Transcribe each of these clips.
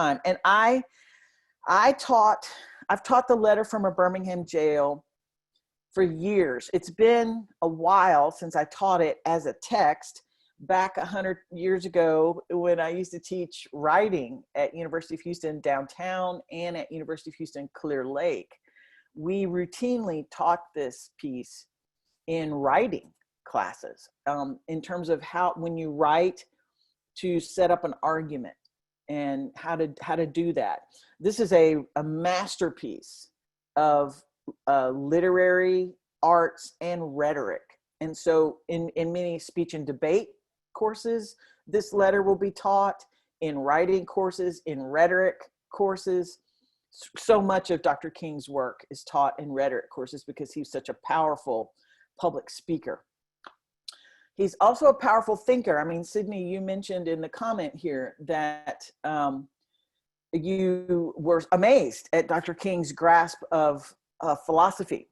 time. And I've taught the letter from a Birmingham jail for years. It's been a while since I taught it as a text. Back 100 years ago, when I used to teach writing at University of Houston downtown and at University of Houston Clear Lake, we routinely taught this piece in writing classes, in terms of how, when you write, to set up an argument and how to do that. This is a masterpiece of literary arts and rhetoric. And so in many speech and debate courses, this letter will be taught, in writing courses, in rhetoric courses. So much of Dr. King's work is taught in rhetoric courses because he's such a powerful public speaker. He's also a powerful thinker. I mean, Sydney, you mentioned in the comment here that you were amazed at Dr. King's grasp of philosophy.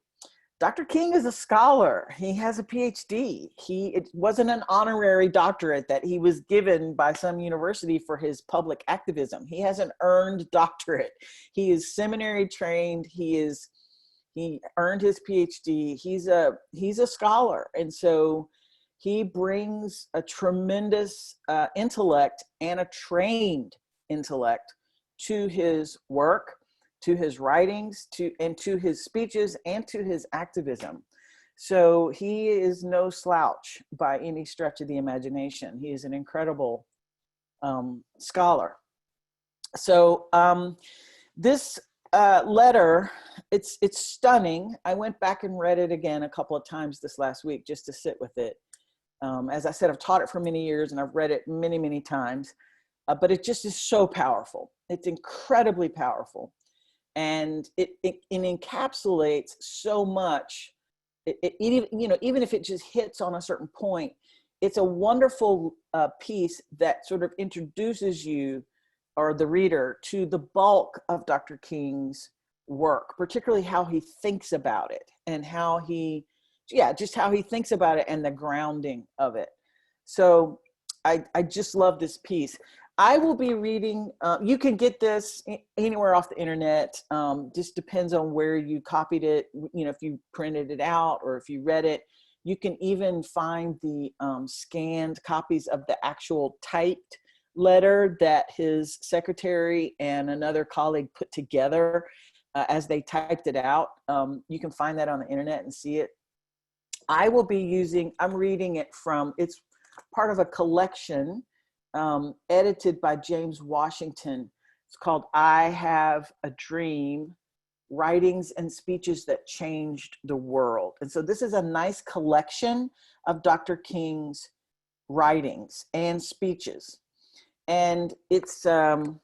Dr. King is a scholar. He has a PhD. It wasn't an honorary doctorate that he was given by some university for his public activism. He has an earned doctorate. He is seminary trained. He earned his PhD. He's a scholar. And so he brings a tremendous intellect and a trained intellect to his work, to his writings, and to his speeches, and to his activism. So he is no slouch by any stretch of the imagination. He is an incredible scholar. So this letter, it's stunning. I went back and read it again a couple of times this last week just to sit with it. As I said, I've taught it for many years and I've read it many, many times, but it just is so powerful. It's incredibly powerful. And it encapsulates so much. Even if it just hits on a certain point, it's a wonderful piece that sort of introduces you, or the reader, to the bulk of Dr. King's work, particularly how he thinks about it and how he, just how he thinks about it and the grounding of it. So I just love this piece. I will be reading, you can get this anywhere off the internet, just depends on where you copied it, if you printed it out or if you read it. You can even find the scanned copies of the actual typed letter that his secretary and another colleague put together as they typed it out. You can find that on the internet and see it. I will be I'm reading it from, it's part of a collection edited by James Washington. It's called I Have a Dream, Writings and Speeches That Changed the World. And so this is a nice collection of Dr. King's writings and speeches. And it's, 200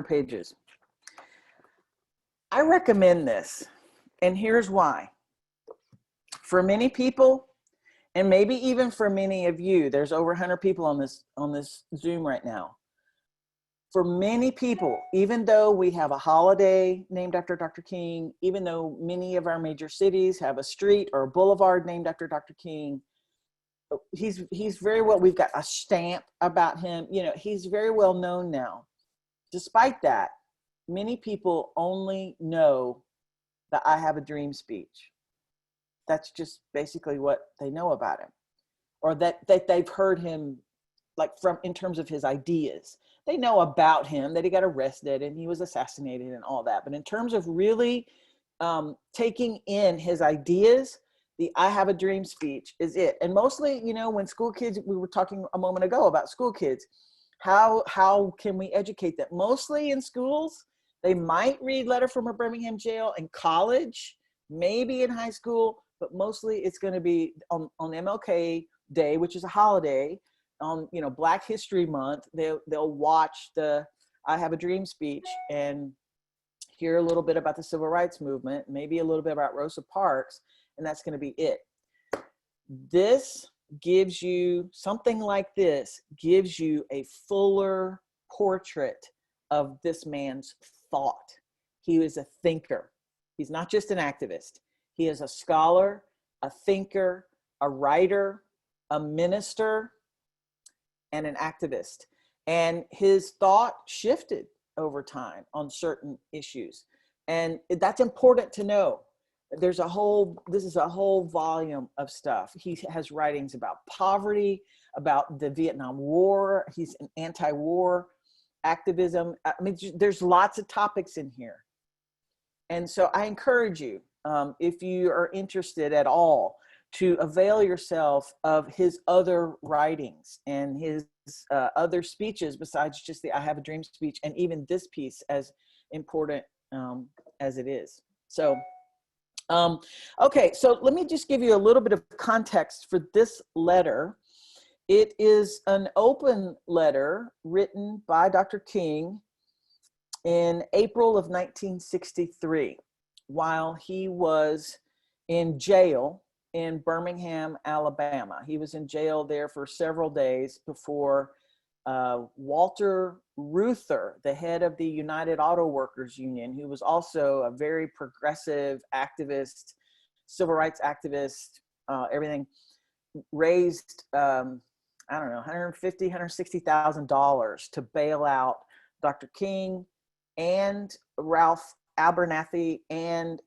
pages. I recommend this, and here's why. For many people, and maybe even for many of you, there's over 100 people on this Zoom right now. For many people, even though we have a holiday named after Dr. King, even though many of our major cities have a street or a boulevard named after Dr. King, he's very well, we've got a stamp about him. He's very well known now. Despite that, many people only know the I Have a Dream speech. That's just basically what they know about him, or that they've heard him, like, from, in terms of his ideas. They know about him, that he got arrested and he was assassinated and all that. But in terms of really taking in his ideas, the I Have a Dream speech is it. And mostly, when school kids, we were talking a moment ago about school kids, how can we educate them? Mostly in schools, they might read Letter from a Birmingham Jail. In college, maybe in high school, but mostly it's going to be on MLK Day, which is a holiday, on Black History Month. They'll watch the I Have a Dream speech and hear a little bit about the Civil Rights Movement, maybe a little bit about Rosa Parks, and that's going to be it. This gives you, something like this gives you a fuller portrait of this man's thought. He was a thinker. He's not just an activist. He is a scholar, a thinker, a writer, a minister, and an activist. And his thought shifted over time on certain issues. And that's important to know. This is a whole volume of stuff. He has writings about poverty, about the Vietnam War. He's an anti-war activism. I mean, there's lots of topics in here. And so I encourage you, if you are interested at all, to avail yourself of his other writings and his other speeches besides just the I Have a Dream speech, and even this piece, as important as it is. So, okay, so let me just give you a little bit of context for this letter. It is an open letter written by Dr. King in April of 1963, while he was in jail in Birmingham, Alabama. He was in jail there for several days before Walter Reuther, the head of the United Auto Workers Union, who was also a very progressive activist, civil rights activist, everything, raised, I don't know, $150,000, $160,000 to bail out Dr. King and Ralph Abernathy and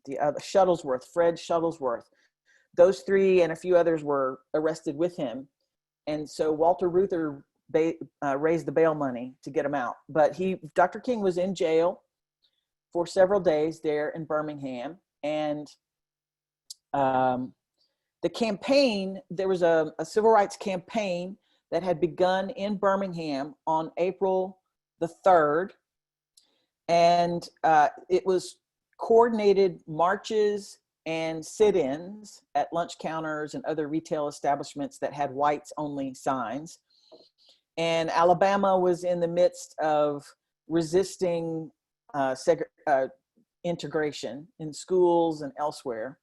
the other Shuttlesworth, Fred Shuttlesworth. Those three and a few others were arrested with him. And so Walter Reuther raised the bail money to get him out. But Dr. King was in jail for several days there in Birmingham. And the campaign, there was a civil rights campaign that had begun in Birmingham on April the 3rd. And it was coordinated marches and sit-ins at lunch counters and other retail establishments that had whites only signs. And Alabama was in the midst of resisting integration in schools and elsewhere.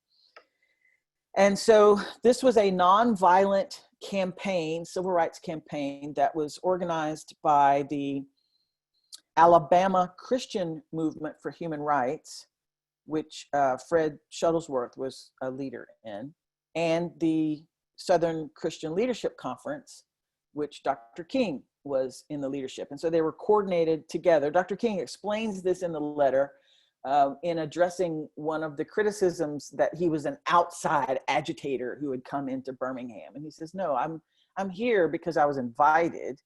And so this was a nonviolent campaign, civil rights campaign, that was organized by the Alabama Christian Movement for Human Rights, which Fred Shuttlesworth was a leader in, and the Southern Christian Leadership Conference, which Dr. King was in the leadership. And so they were coordinated together. Dr. King explains this in the letter in addressing one of the criticisms that he was an outside agitator who had come into Birmingham. And he says, no, I'm here because I was invited.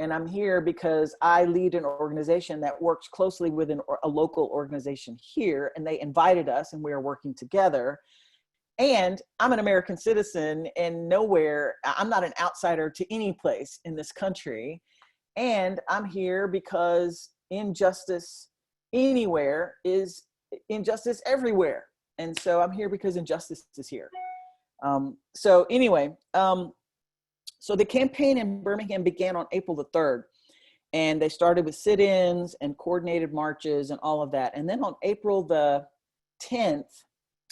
And I'm here because I lead an organization that works closely with a local organization here, and they invited us and we are working together. And I'm an American citizen, and I'm not an outsider to any place in this country. And I'm here because injustice anywhere is injustice everywhere. And so I'm here because injustice is here. So anyway, so the campaign in Birmingham began on April the 3rd, and they started with sit-ins and coordinated marches and all of that. And then on April the 10th,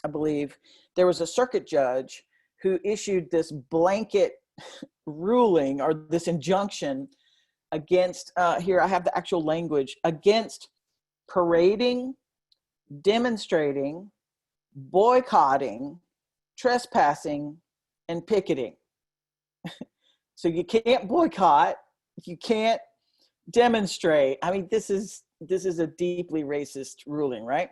I believe, there was a circuit judge who issued this blanket ruling, or this injunction, against, here I have the actual language, against parading, demonstrating, boycotting, trespassing, and picketing. So you can't boycott, you can't demonstrate. I mean, this is a deeply racist ruling, right?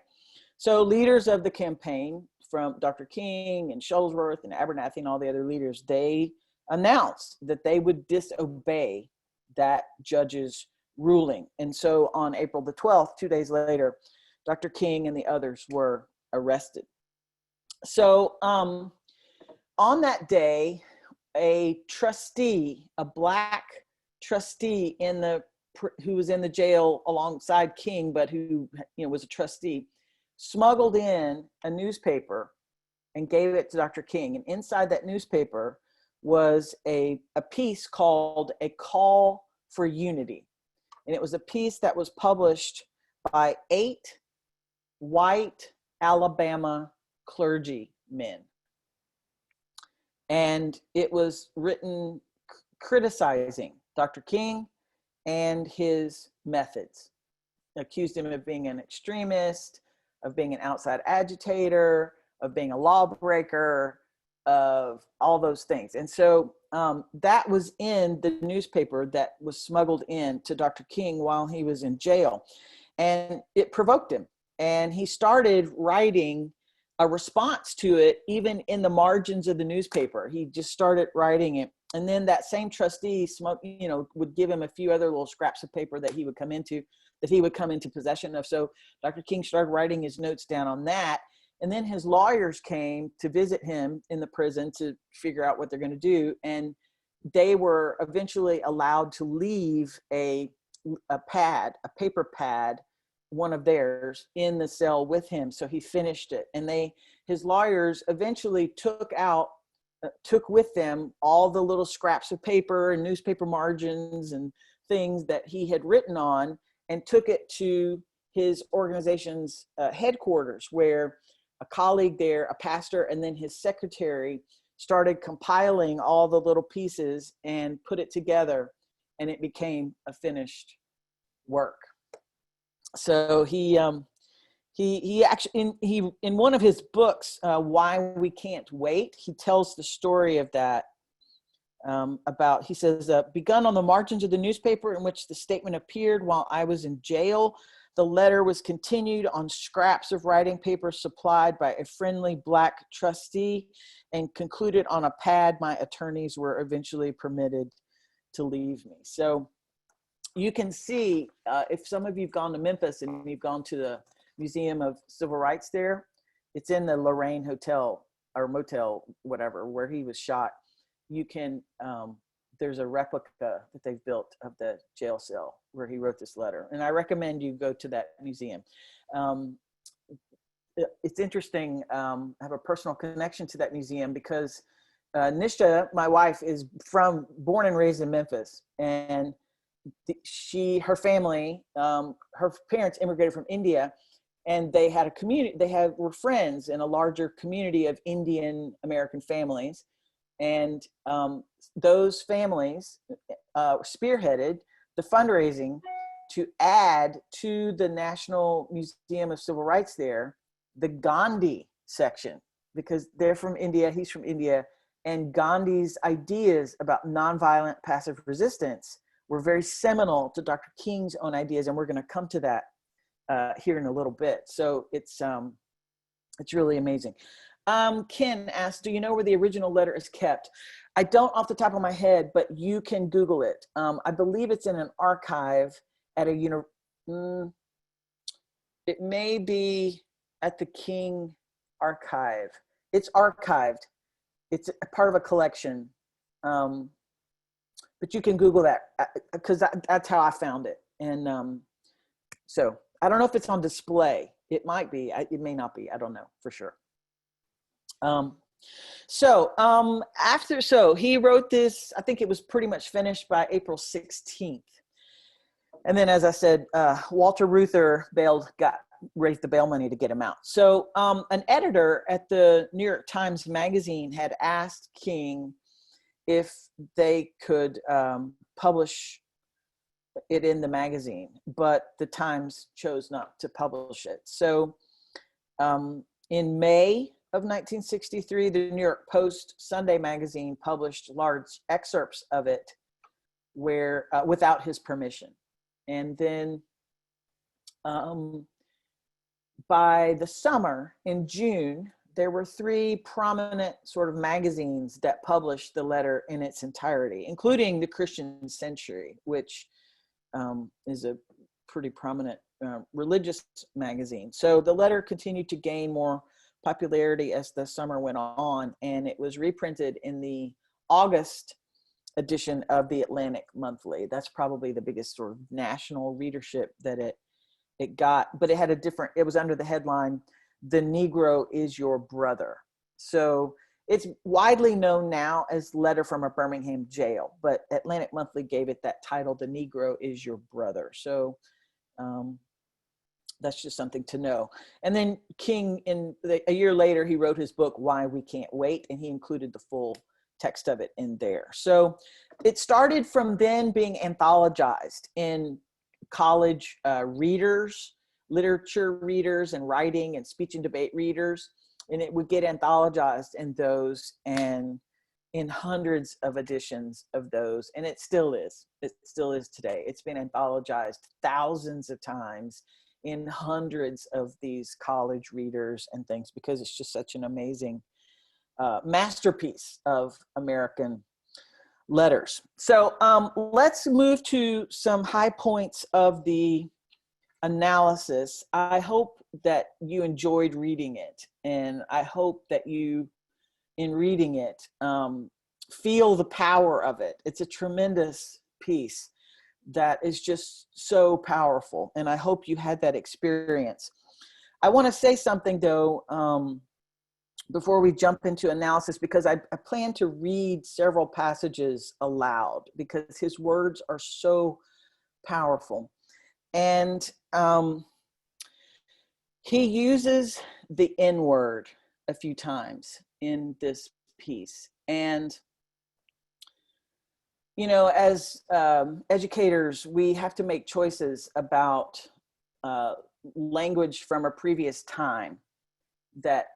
So leaders of the campaign, from Dr. King and Shuttlesworth and Abernathy and all the other leaders, they announced that they would disobey that judge's ruling. And so on April the 12th, 2 days later, Dr. King and the others were arrested. So on that day, a trustee, a Black trustee who was in the jail alongside King, but who was a trustee, smuggled in a newspaper and gave it to Dr. King. And inside that newspaper was a piece called A Call for Unity. And it was a piece that was published by 8 white Alabama clergymen. And it was written criticizing Dr. King and his methods. Accused him of being an extremist, of being an outside agitator, of being a lawbreaker, of all those things. And so that was in the newspaper that was smuggled in to Dr. King while he was in jail. And it provoked him. And he started writing a response to it, even in the margins of the newspaper. He just started writing it. And then that same trustee, would give him a few other little scraps of paper that he would come into possession of. So Dr. King started writing his notes down on that. And then his lawyers came to visit him in the prison to figure out what they're going to do. And they were eventually allowed to leave a paper pad, one of theirs, in the cell with him. So he finished it. And his lawyers eventually took with them all the little scraps of paper and newspaper margins and things that he had written on, and took it to his organization's headquarters, where a colleague there, a pastor, and then his secretary started compiling all the little pieces and put it together, and it became a finished work. So he actually, in one of his books, Why We Can't Wait, he tells the story of that. He says, begun on the margins of the newspaper in which the statement appeared while I was in jail. The letter was continued on scraps of writing paper supplied by a friendly Black trustee, and concluded on a pad my attorneys were eventually permitted to leave me. So you can see, if some of you've gone to Memphis and you've gone to the Museum of Civil Rights there, it's in the Lorraine Hotel or Motel, whatever, where he was shot. You can, there's a replica that they've built of the jail cell where he wrote this letter. And I recommend you go to that museum. It's interesting, I have a personal connection to that museum because Nisha, my wife, is born and raised in Memphis. And her family, her parents immigrated from India, and they had a community, were friends in a larger community of Indian American families. And those families spearheaded the fundraising to add to the National Museum of Civil Rights there, the Gandhi section, because they're from India, he's from India, and Gandhi's ideas about nonviolent passive resistance were very seminal to Dr. King's own ideas, and we're going to come to that here in a little bit. So it's really amazing. Ken asked, do you know where the original letter is kept? I don't off the top of my head, but you can Google it. I believe it's in an archive at it may be at the King Archive. It's archived. It's a part of a collection. But you can Google that because that's how I found it. And so I don't know if it's on display. It might be, it may not be, I don't know for sure. So he wrote this, I think it was pretty much finished by April 16th. And then, as I said, Walter Reuther raised the bail money to get him out. So an editor at the New York Times Magazine had asked King if they could publish it in the magazine, but the Times chose not to publish it. So in May of 1963, the New York Post Sunday magazine published large excerpts of it where without his permission. And then by the summer, in June, there were 3 prominent sort of magazines that published the letter in its entirety, including the Christian Century, which is a pretty prominent religious magazine. So the letter continued to gain more popularity as the summer went on, and it was reprinted in the August edition of the Atlantic Monthly. That's probably the biggest sort of national readership that it got, but it was under the headline, "The Negro is Your Brother." So it's widely known now as Letter from a Birmingham Jail, but Atlantic Monthly gave it that title, "The Negro is Your Brother." So that's just something to know. And then King, a year later, he wrote his book, Why We Can't Wait, and he included the full text of it in there. So it started from then being anthologized in college readers, literature readers, and writing and speech and debate readers. and it would get anthologized in those and in hundreds of editions of those. And it still is today. It's been anthologized thousands of times in hundreds of these college readers and things, because it's just such an amazing masterpiece of American letters. So let's move to some high points of the analysis. I hope that you enjoyed reading it, and I hope that you, in reading it, feel the power of it. It's a tremendous piece that is just so powerful, and I hope you had that experience. I want to say something though, before we jump into analysis, because I plan to read several passages aloud because his words are so powerful. And he uses the N word a few times in this piece. And, you know, as educators, we have to make choices about language from a previous time that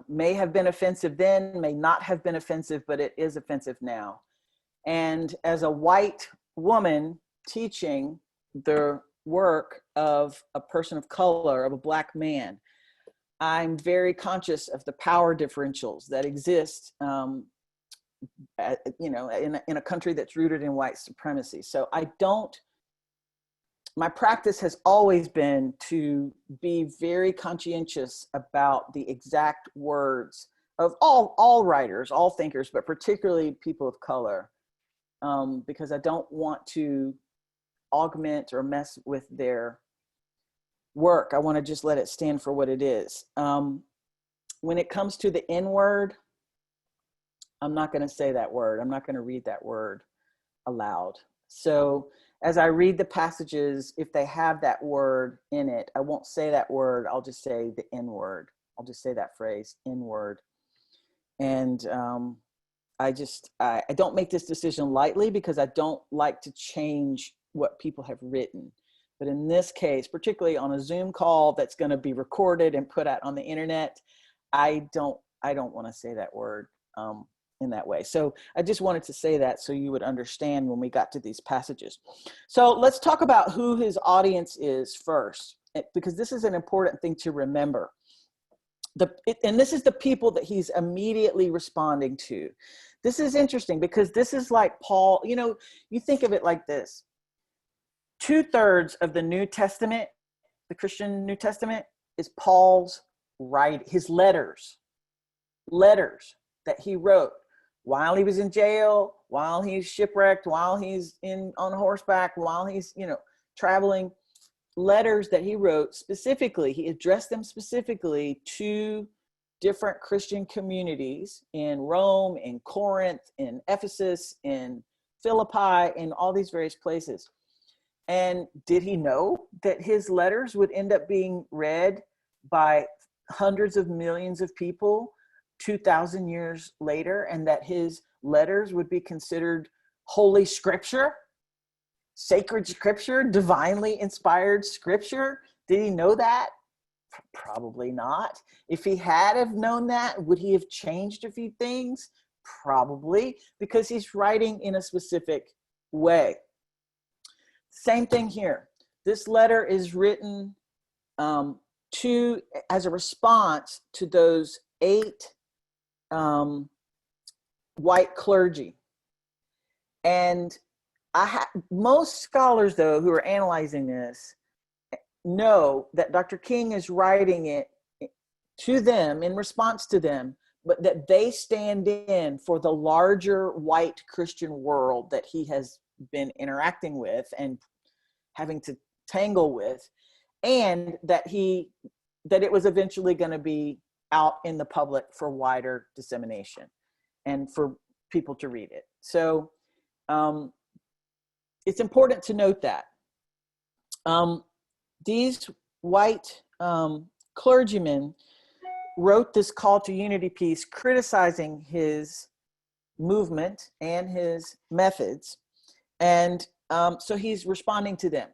may have been offensive then, may not have been offensive, but it is offensive now. And as a white woman teaching the work of a person of color, of a Black man, I'm very conscious of the power differentials that exist, you know, in a country that's rooted in white supremacy. So my practice has always been to be very conscientious about the exact words of all writers, all thinkers, but particularly people of color, because I don't want to augment or mess with their work. I want to just let it stand for what it is. When it comes to the N word, I'm not going to say that word. I'm not going to read that word aloud. So as I read the passages, if they have that word in it, I won't say that word. I'll just say the N word. I'll just say that phrase, N word. And I don't make this decision lightly, because I don't like to change what people have written. But in this case, particularly on a Zoom call that's going to be recorded and put out on the internet, I don't want to say that word in that way. So I just wanted to say that so you would understand when we got to these passages. So let's talk about who his audience is first, because this is an important thing to remember. And this is the people that he's immediately responding to. This is interesting because this is like Paul, you know, you think of it like this. 2/3 of the New Testament, the Christian New Testament, is Paul's his letters that he wrote while he was in jail, while he's shipwrecked, while he's on horseback, while he's, you know, traveling. Letters that he wrote specifically, he addressed them specifically to different Christian communities in Rome, in Corinth, in Ephesus, in Philippi, in all these various places. And did he know that his letters would end up being read by hundreds of millions of people 2,000 years later, and that his letters would be considered holy scripture, sacred scripture, divinely inspired scripture? Did he know that? Probably not. If he had have known that, would he have changed a few things? Probably, because he's writing in a specific way. Same thing here. This letter is written as a response to those 8 white clergy. And most scholars, though, who are analyzing this know that Dr. King is writing it to them, in response to them, but that they stand in for the larger white Christian world that he has been interacting with and having to tangle with, and that it was eventually going to be out in the public for wider dissemination and for people to read it. So it's important to note that these white clergymen wrote this call to unity piece criticizing his movement and his methods. And so he's responding to them.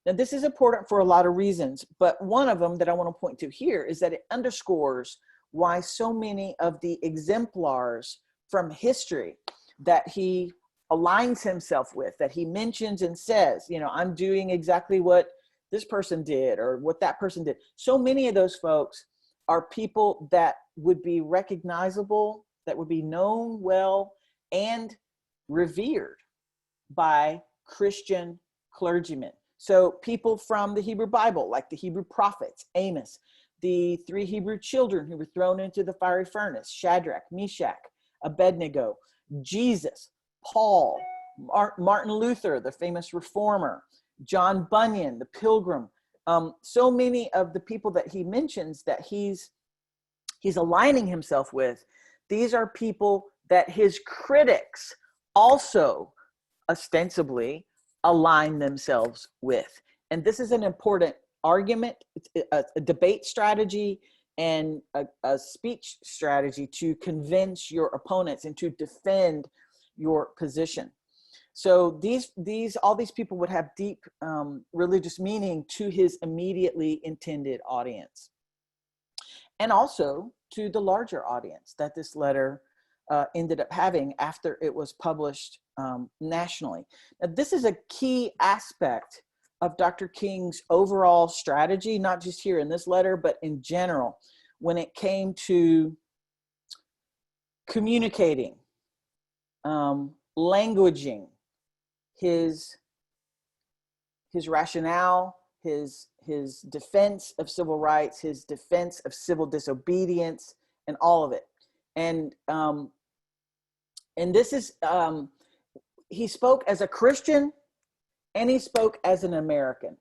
Now, this is important for a lot of reasons, but one of them that I want to point to here is that it underscores why so many of the exemplars from history that he aligns himself with, that he mentions and says, you know, I'm doing exactly what this person did or what that person did. So many of those folks are people that would be recognizable, that would be known well and revered by Christian clergymen. So people from the Hebrew Bible, like the Hebrew prophets, Amos, the 3 Hebrew children who were thrown into the fiery furnace, Shadrach, Meshach, Abednego, Jesus, Paul, Martin Luther, the famous reformer, John Bunyan, the pilgrim. So many of the people that he mentions that he's aligning himself with, these are people that his critics also ostensibly align themselves with. And this is an important argument, a debate strategy, and a speech strategy to convince your opponents and to defend your position. So all these people would have deep religious meaning to his immediately intended audience, and also to the larger audience that this letter ended up having after it was published nationally. Now, this is a key aspect of Dr. King's overall strategy, not just here in this letter, but in general, when it came to communicating, languaging his rationale, his defense of civil rights, his defense of civil disobedience, and all of it. And this is, he spoke as a Christian and he spoke as an American.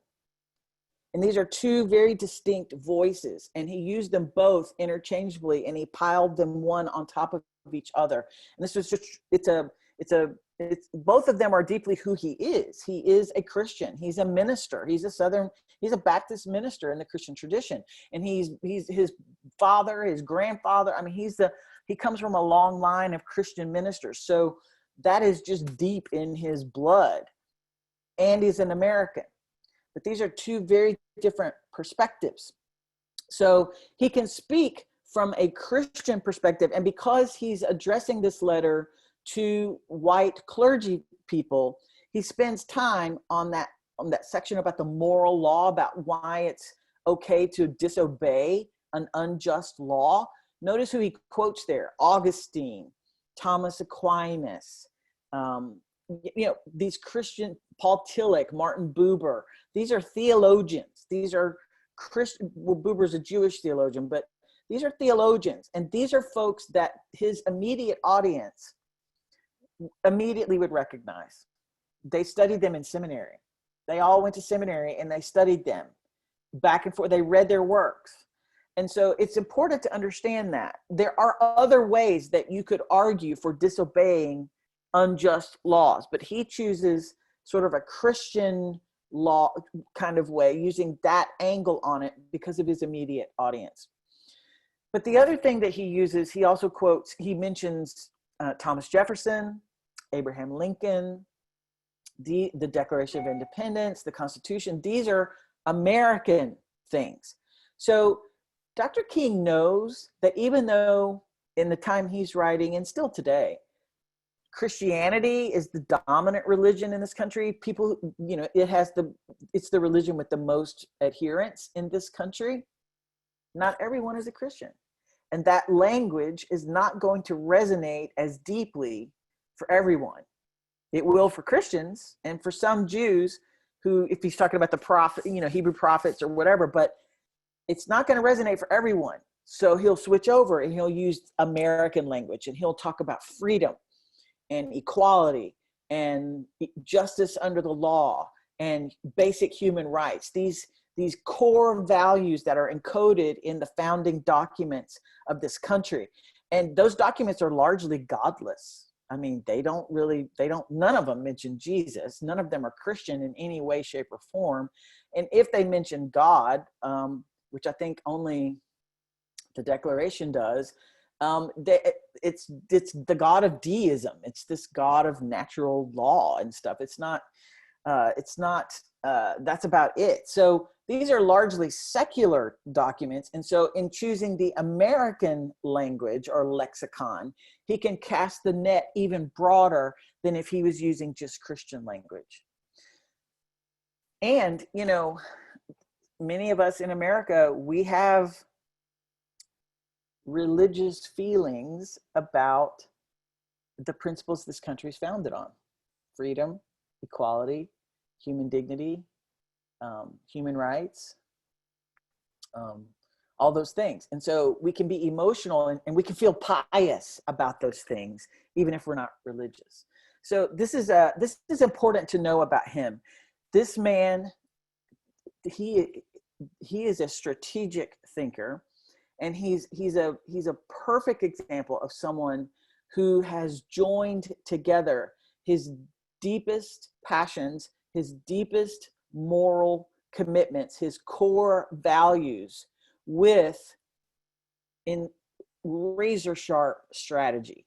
And these are two very distinct voices, and he used them both interchangeably, and he piled them one on top of each other. And this was just, it's both of them are deeply who he is. He is a Christian. He's a minister. He's a Baptist minister in the Christian tradition. And he's his father, his grandfather. I mean, he comes from a long line of Christian ministers. So that is just deep in his blood. And he's an American. But these are two very different perspectives. So he can speak from a Christian perspective. And because he's addressing this letter to white clergy people, he spends time on that section about the moral law, about why it's okay to disobey an unjust law. Notice who he quotes there: Augustine, Thomas Aquinas, these Christian, Paul Tillich, Martin Buber. These are theologians. These are Christian. Well, Buber's a Jewish theologian, but these are theologians, and these are folks that his immediate audience immediately would recognize. They studied them in seminary. They all went to seminary and they studied them back and forth. They read their works. And so it's important to understand that there are other ways that you could argue for disobeying unjust laws, but he chooses sort of a Christian law kind of way, using that angle on it because of his immediate audience. But the other thing that he uses, he also quotes, he mentions Thomas Jefferson, Abraham Lincoln, the Declaration of Independence, the Constitution. These are American things. So Dr. King knows that even though in the time he's writing, and still today, Christianity is the dominant religion in this country, people, it's the religion with the most adherents in this country. Not everyone is a Christian. And that language is not going to resonate as deeply for everyone. It will for Christians and for some Jews who, if he's talking about the prophet, Hebrew prophets or whatever, but it's not going to resonate for everyone. So he'll switch over and he'll use American language, and he'll talk about freedom and equality and justice under the law and basic human rights. These core values that are encoded in the founding documents of this country. And those documents are largely godless. I mean, none of them mention Jesus. None of them are Christian in any way, shape, or form. And if they mention God, which I think only the Declaration does, it's the God of deism. It's this God of natural law and stuff. It's not that's about it. So these are largely secular documents. And so in choosing the American language or lexicon, he can cast the net even broader than if he was using just Christian language. And, you know, many of us in America, we have religious feelings about the principles this country is founded on: freedom, equality, human dignity, human rights, all those things. And so we can be emotional and we can feel pious about those things, even if we're not religious. So this is important to know about him. This man, he is a strategic thinker, and he's a perfect example of someone who has joined together his deepest passions, his deepest moral commitments, his core values, with in razor sharp strategy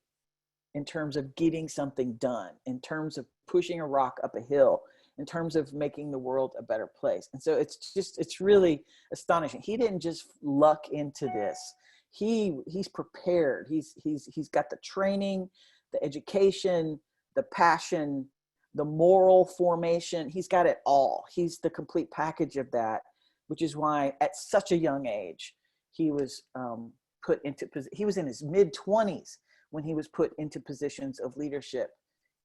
in terms of getting something done, in terms of pushing a rock up a hill, in terms of making the world a better place. And so it's really astonishing. He didn't just luck into this. He's prepared. He's got the training, the education, the passion, the moral formation. He's got it all. He's the complete package of that, which is why at such a young age, he was he was in his mid-20s when he was put into positions of leadership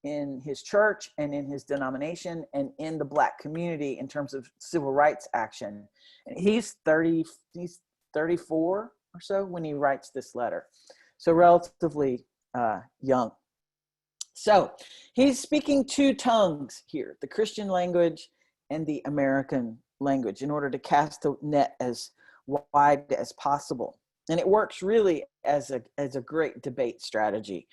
in his church and in his denomination and in the Black community in terms of civil rights action. And he's 34 or so when he writes this letter. So relatively young. So he's speaking two tongues here, the Christian language and the American language, in order to cast the net as wide as possible. And it works really as a great debate strategy,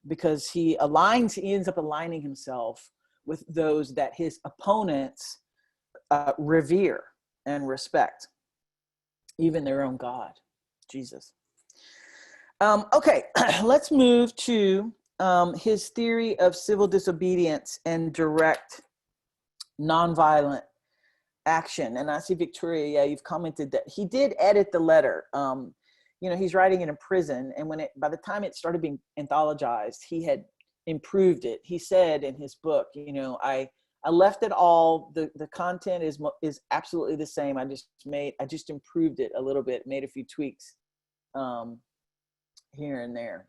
because he ends up aligning himself with those that his opponents revere and respect, even their own God, Jesus. Okay, let's move to his theory of civil disobedience and direct nonviolent action. And I see Victoria, yeah, you've commented that he did edit the letter. You know, he's writing it in prison, and by the time it started being anthologized, he had improved it. He said in his book, you know, I left it all. The content is absolutely the same. I just improved it a little bit, made a few tweaks here and there.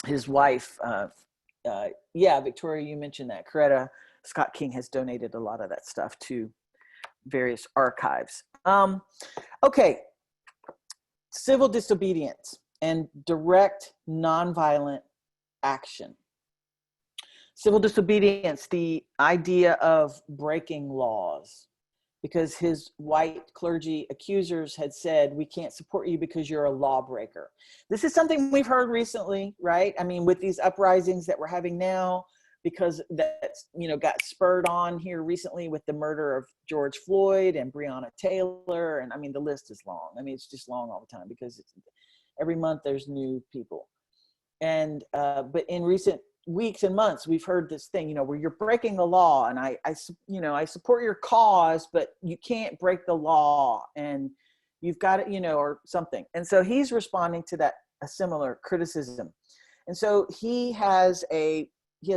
His wife, yeah, Victoria, you mentioned that. Coretta Scott King has donated a lot of that stuff to various archives. Okay. Civil disobedience and direct nonviolent action. Civil disobedience, the idea of breaking laws, because his white clergy accusers had said, we can't support you because you're a lawbreaker. This is something we've heard recently, right? I mean, with these uprisings that we're having now, because that's, you know, got spurred on here recently with the murder of George Floyd and Breonna Taylor. And I mean, the list is long. I mean, it's just long all the time, because every month there's new people. And, but in recent weeks and months, we've heard this thing, you know, where you're breaking the law, and I support your cause, but you can't break the law, and you've got it, you know, or something. And so he's responding to that, a similar criticism. And so he has a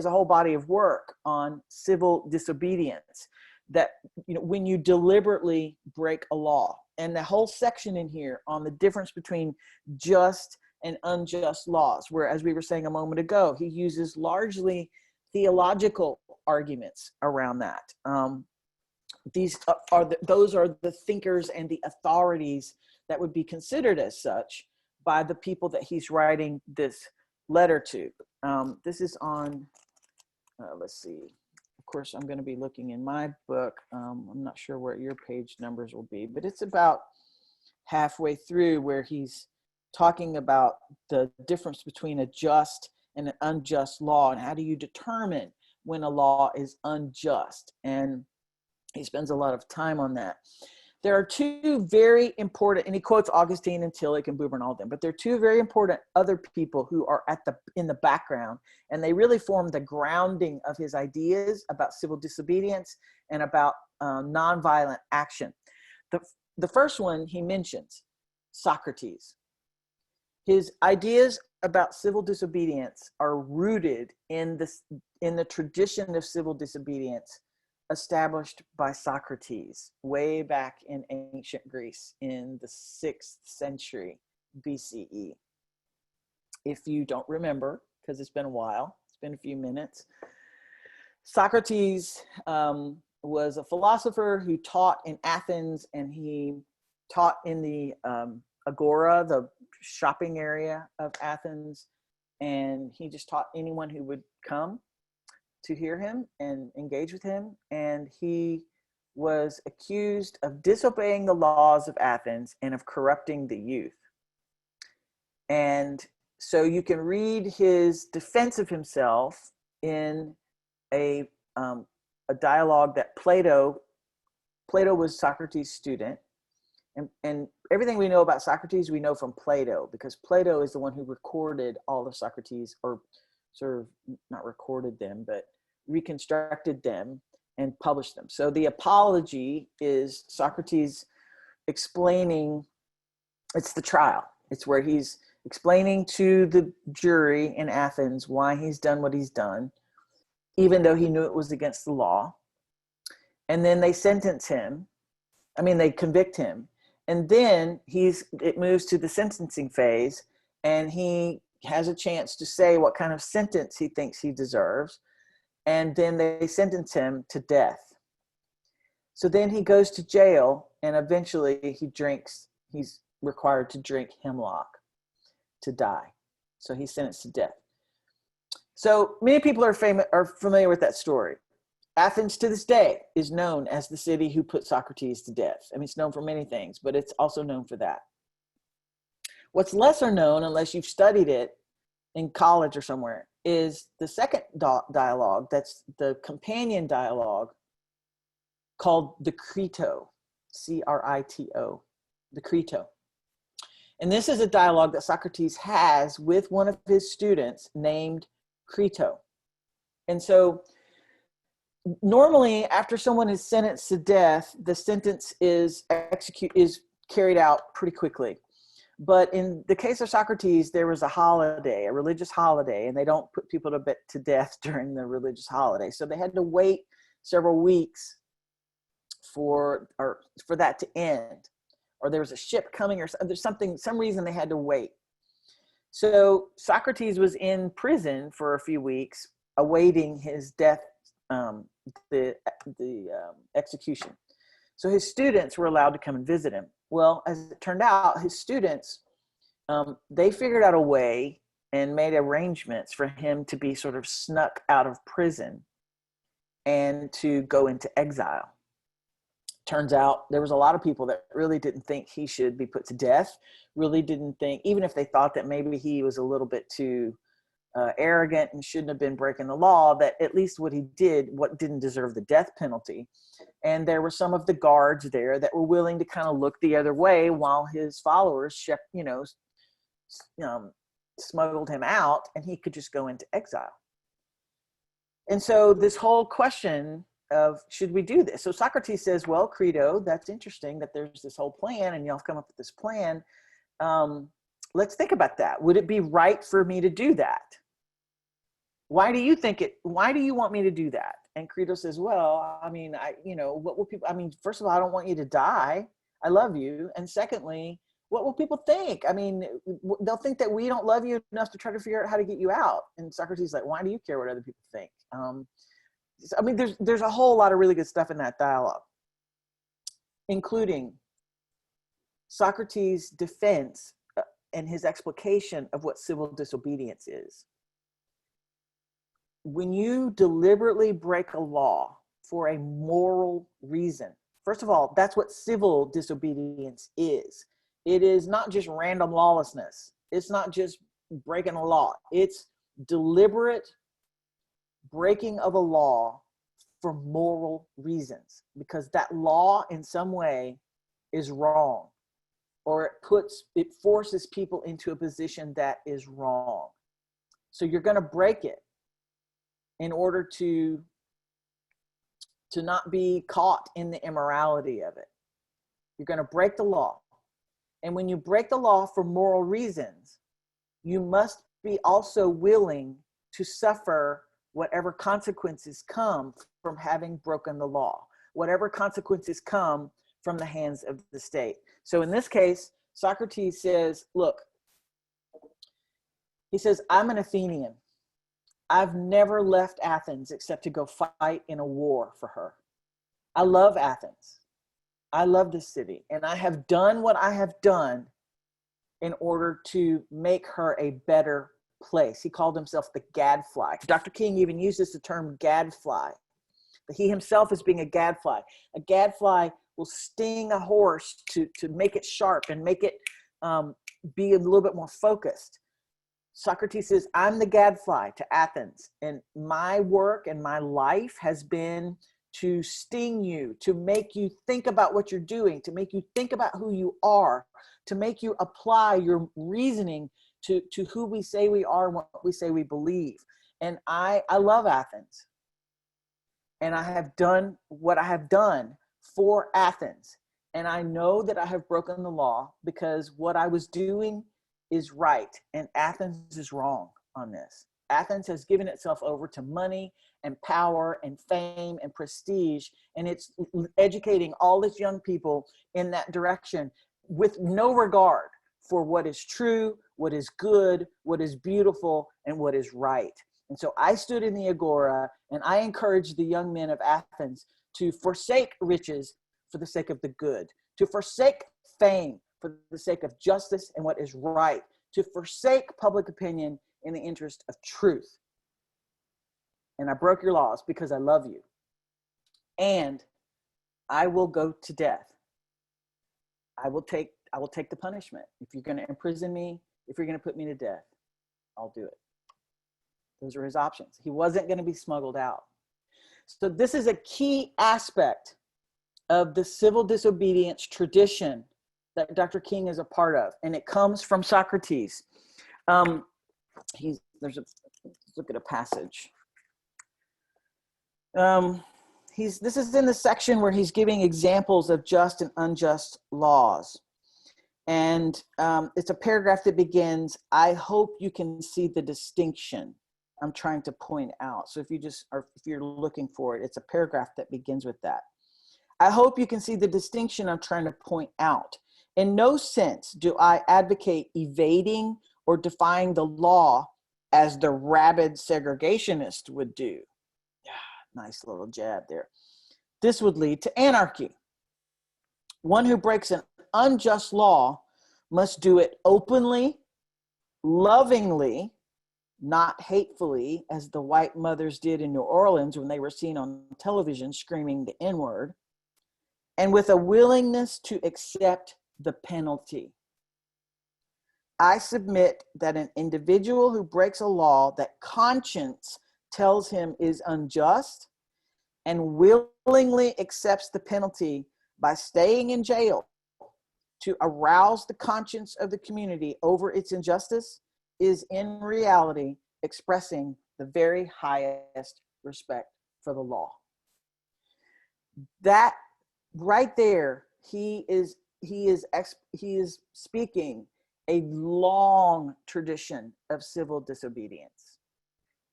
whole body of work on civil disobedience, that, you know, when you deliberately break a law, and the whole section in here on the difference between just and unjust laws, where, as we were saying a moment ago, he uses largely theological arguments around that. Those are the thinkers and the authorities that would be considered as such by the people that he's writing this letter to. This is on, let's see, of course, I'm going to be looking in my book. I'm not sure where your page numbers will be, but it's about halfway through, where he's talking about the difference between a just and an unjust law, and how do you determine when a law is unjust. And he spends a lot of time on that. There are two very important, and he quotes Augustine and Tillich and Buber and all of them, but there are two very important other people who are in the background, and they really form the grounding of his ideas about civil disobedience and about nonviolent action. The first one he mentions, Socrates. His ideas about civil disobedience are rooted in the tradition of civil disobedience established by Socrates way back in ancient Greece in the 6th century BCE. If you don't remember, because it's been a while, it's been a few minutes, Socrates was a philosopher who taught in Athens, and he taught in the agora, the shopping area of Athens, and he just taught anyone who would come to hear him and engage with him. And he was accused of disobeying the laws of Athens and of corrupting the youth. And so you can read his defense of himself in a dialogue that Plato was Socrates' student. And everything we know about Socrates, we know from Plato, because Plato is the one who recorded all of Socrates, or sort of not recorded them, but reconstructed them and published them. So the apology is Socrates explaining, it's the trial. It's where he's explaining to the jury in Athens why he's done what he's done, even though he knew it was against the law. And then they they convict him. And then it moves to the sentencing phase, and he has a chance to say what kind of sentence he thinks he deserves. And then they sentence him to death. So then he goes to jail, and eventually he's required to drink hemlock to die. So he's sentenced to death. So many people are familiar with that story. Athens to this day is known as the city who put Socrates to death. I mean, it's known for many things, but it's also known for that. What's lesser known, unless you've studied it in college or somewhere, is the second dialogue, that's the companion dialogue, called the Crito, C-R-I-T-O, the Crito. And this is a dialogue that Socrates has with one of his students named Crito. And so normally, after someone is sentenced to death, the sentence is carried out pretty quickly. But in the case of Socrates, there was a holiday, a religious holiday, and they don't put people to death during the religious holiday. So they had to wait several weeks for that to end, or there was a ship coming, or there's some reason they had to wait. So Socrates was in prison for a few weeks, awaiting his death, the execution. So his students were allowed to come and visit him. Well, as it turned out, his students, they figured out a way and made arrangements for him to be sort of snuck out of prison and to go into exile. Turns out there was a lot of people that really didn't think he should be put to death, really didn't think, even if they thought that maybe he was a little bit too arrogant and shouldn't have been breaking the law, that at least what he did, what didn't deserve the death penalty. And there were some of the guards there that were willing to kind of look the other way while his followers, smuggled him out, and he could just go into exile. And so this whole question of, should we do this? So Socrates says, well, Crito, that's interesting that there's this whole plan and y'all have come up with this plan. Let's think about that. Would it be right for me to do that? Why do you want me to do that? And Crito says, well, I mean, what will people, first of all, I don't want you to die. I love you. And secondly, what will people think? I mean, they'll think that we don't love you enough to try to figure out how to get you out. And Socrates is like, why do you care what other people think? There's a whole lot of really good stuff in that dialogue, including Socrates' defense and his explication of what civil disobedience is. When you deliberately break a law for a moral reason, first of all, that's what civil disobedience is. It is not just random lawlessness. It's not just breaking a law. It's deliberate breaking of a law for moral reasons, because that law in some way is wrong, or it forces people into a position that is wrong. So you're going to break it in order to to not be caught in the immorality of it. You're going to break the law. And when you break the law for moral reasons, you must be also willing to suffer whatever consequences come from having broken the law, whatever consequences come from the hands of the state. So in this case, Socrates says, look, he says, I'm an Athenian. I've never left Athens except to go fight in a war for her. I love Athens. I love this city, and I have done what I have done in order to make her a better place. He called himself the gadfly. Dr. King even uses the term gadfly. But he himself is being a gadfly. A gadfly will sting a horse to make it sharp and make it be a little bit more focused. Socrates says, I'm the gadfly to Athens, and my work and my life has been to sting you, to make you think about what you're doing, to make you think about who you are, to make you apply your reasoning to who we say we are and what we say we believe. And I love Athens. And I have done what I have done for Athens. And I know that I have broken the law because what I was doing is right. And Athens is wrong on this. Athens has given itself over to money and power and fame and prestige. And it's educating all its young people in that direction with no regard for what is true, what is good, what is beautiful, and what is right. And so I stood in the agora and I encouraged the young men of Athens to forsake riches for the sake of the good, to forsake fame for the sake of justice and what is right, to forsake public opinion in the interest of truth. And I broke your laws because I love you. And I will go to death. I will take the punishment. If you're going to imprison me, if you're going to put me to death, I'll do it. Those are his options. He wasn't going to be smuggled out. So this is a key aspect of the civil disobedience tradition that Dr. King is a part of, and it comes from Socrates. Let's look at a passage. This is in the section where he's giving examples of just and unjust laws. And it's a paragraph that begins, I hope you can see the distinction I'm trying to point out. So if you're looking for it, it's a paragraph that begins with that. I hope you can see the distinction I'm trying to point out. In no sense do I advocate evading or defying the law as the rabid segregationist would do. Yeah, nice little jab there. This would lead to anarchy. One who breaks an unjust law must do it openly, lovingly, not hatefully, as the white mothers did in New Orleans when they were seen on television screaming the N-word, and with a willingness to accept the penalty. I submit that an individual who breaks a law that conscience tells him is unjust and willingly accepts the penalty by staying in jail to arouse the conscience of the community over its injustice is in reality expressing the very highest respect for the law. That right there, he is speaking a long tradition of civil disobedience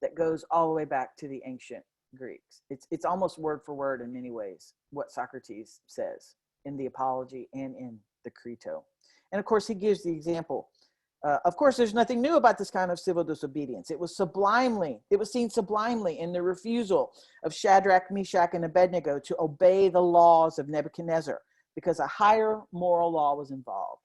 that goes all the way back to the ancient Greeks. It's almost word for word in many ways what Socrates says in the Apology and in the Crito. And of course, he gives the example. Of course, there's nothing new about this kind of civil disobedience. It was seen sublimely in the refusal of Shadrach, Meshach, and Abednego to obey the laws of Nebuchadnezzar because a higher moral law was involved.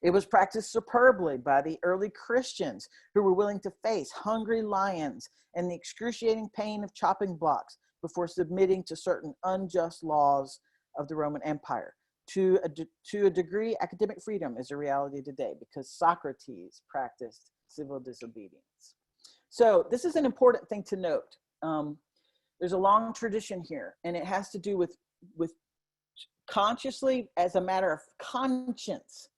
It was practiced superbly by the early Christians who were willing to face hungry lions and the excruciating pain of chopping blocks before submitting to certain unjust laws of the Roman Empire. To a degree, academic freedom is a reality today because Socrates practiced civil disobedience. So this is an important thing to note. There's a long tradition here, and it has to do with consciously, as a matter of conscience,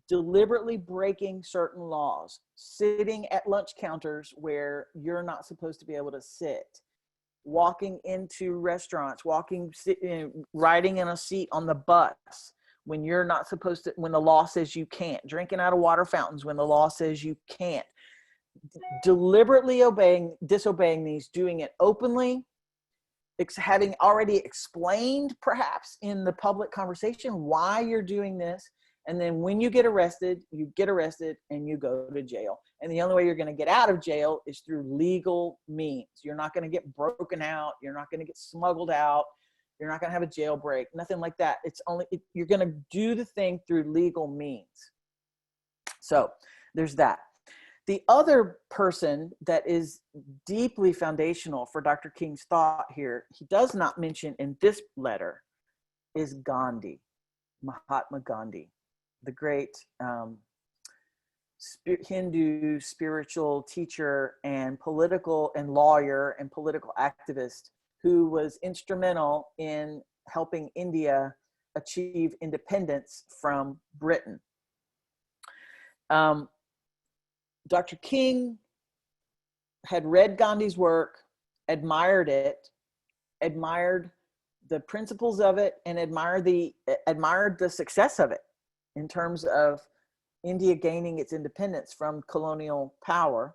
deliberately breaking certain laws, sitting at lunch counters where you're not supposed to be able to sit, walking into restaurants, riding in a seat on the bus when you're not supposed to, when the law says you can't, drinking out of water fountains when the law says you can't, deliberately disobeying these, doing it openly, having already explained perhaps in the public conversation why you're doing this. And then when you get arrested and you go to jail. And the only way you're going to get out of jail is through legal means. You're not going to get broken out. You're not going to get smuggled out. You're not going to have a jailbreak, nothing like that. You're going to do the thing through legal means. So there's that. The other person that is deeply foundational for Dr. King's thought here, he does not mention in this letter, is Gandhi, Mahatma Gandhi, the great Hindu spiritual teacher and political and lawyer and political activist who was instrumental in helping India achieve independence from Britain. Dr. King had read Gandhi's work, admired it, admired the principles of it, and admired the success of it in terms of India gaining its independence from colonial power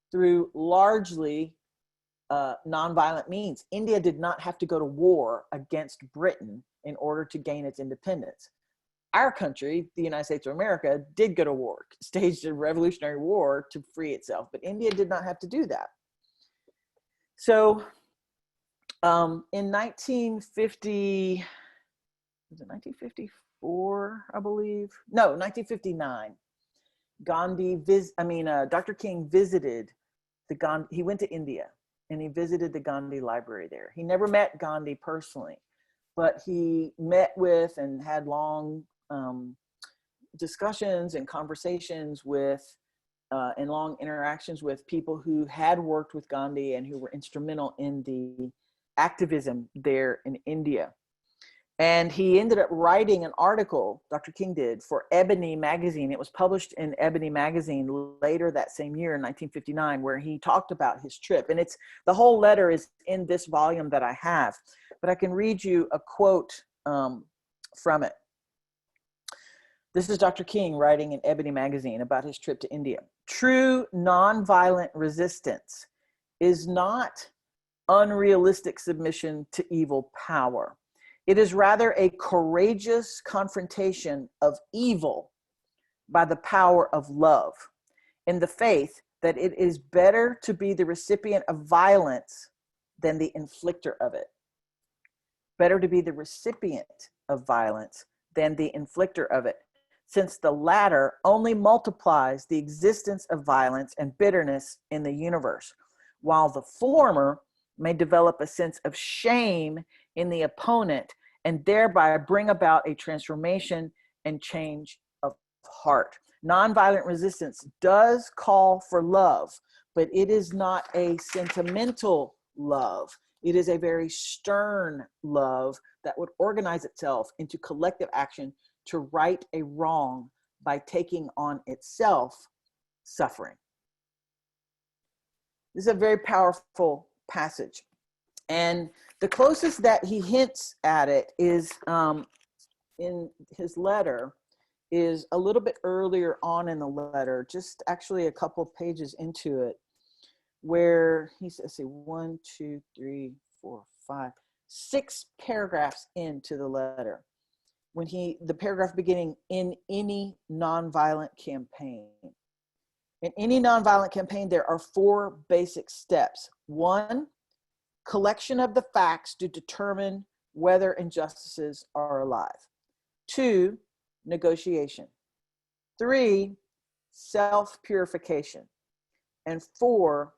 through largely nonviolent means. India did not have to go to war against Britain in order to gain its independence. Our country, the United States of America, did go to war, staged a revolutionary war to free itself, but India did not have to do that. So in 1950, was it 1954, I believe? No, 1959. Dr. King visited he went to India and he visited the Gandhi library there. He never met Gandhi personally, but he met with and had long discussions and conversations with and long interactions with people who had worked with Gandhi and who were instrumental in the activism there in India. And he ended up writing an article, Dr. King did, for Ebony magazine. It was published in Ebony magazine later that same year in 1959, where he talked about his trip. And the whole letter is in this volume that I have, but I can read you a quote from it. This is Dr. King writing in Ebony magazine about his trip to India. True nonviolent resistance is not unrealistic submission to evil power. It is rather a courageous confrontation of evil by the power of love, in the faith that it is better to be the recipient of violence than the inflictor of it. Better to be the recipient of violence than the inflictor of it, since the latter only multiplies the existence of violence and bitterness in the universe, while the former may develop a sense of shame in the opponent and thereby bring about a transformation and change of heart. Nonviolent resistance does call for love, but it is not a sentimental love. It is a very stern love that would organize itself into collective action to right a wrong by taking on itself suffering. This is a very powerful passage. And the closest that he hints at it is in his letter, is a little bit earlier on in the letter, just actually a couple pages into it, where he says, let's see, 1, 2, 3, 4, 5, 6 paragraphs into the letter, when the paragraph beginning, in any nonviolent campaign. In any nonviolent campaign, there are 4 basic steps. 1, collection of the facts to determine whether injustices are alive. 2, negotiation. 3, self-purification. And 4,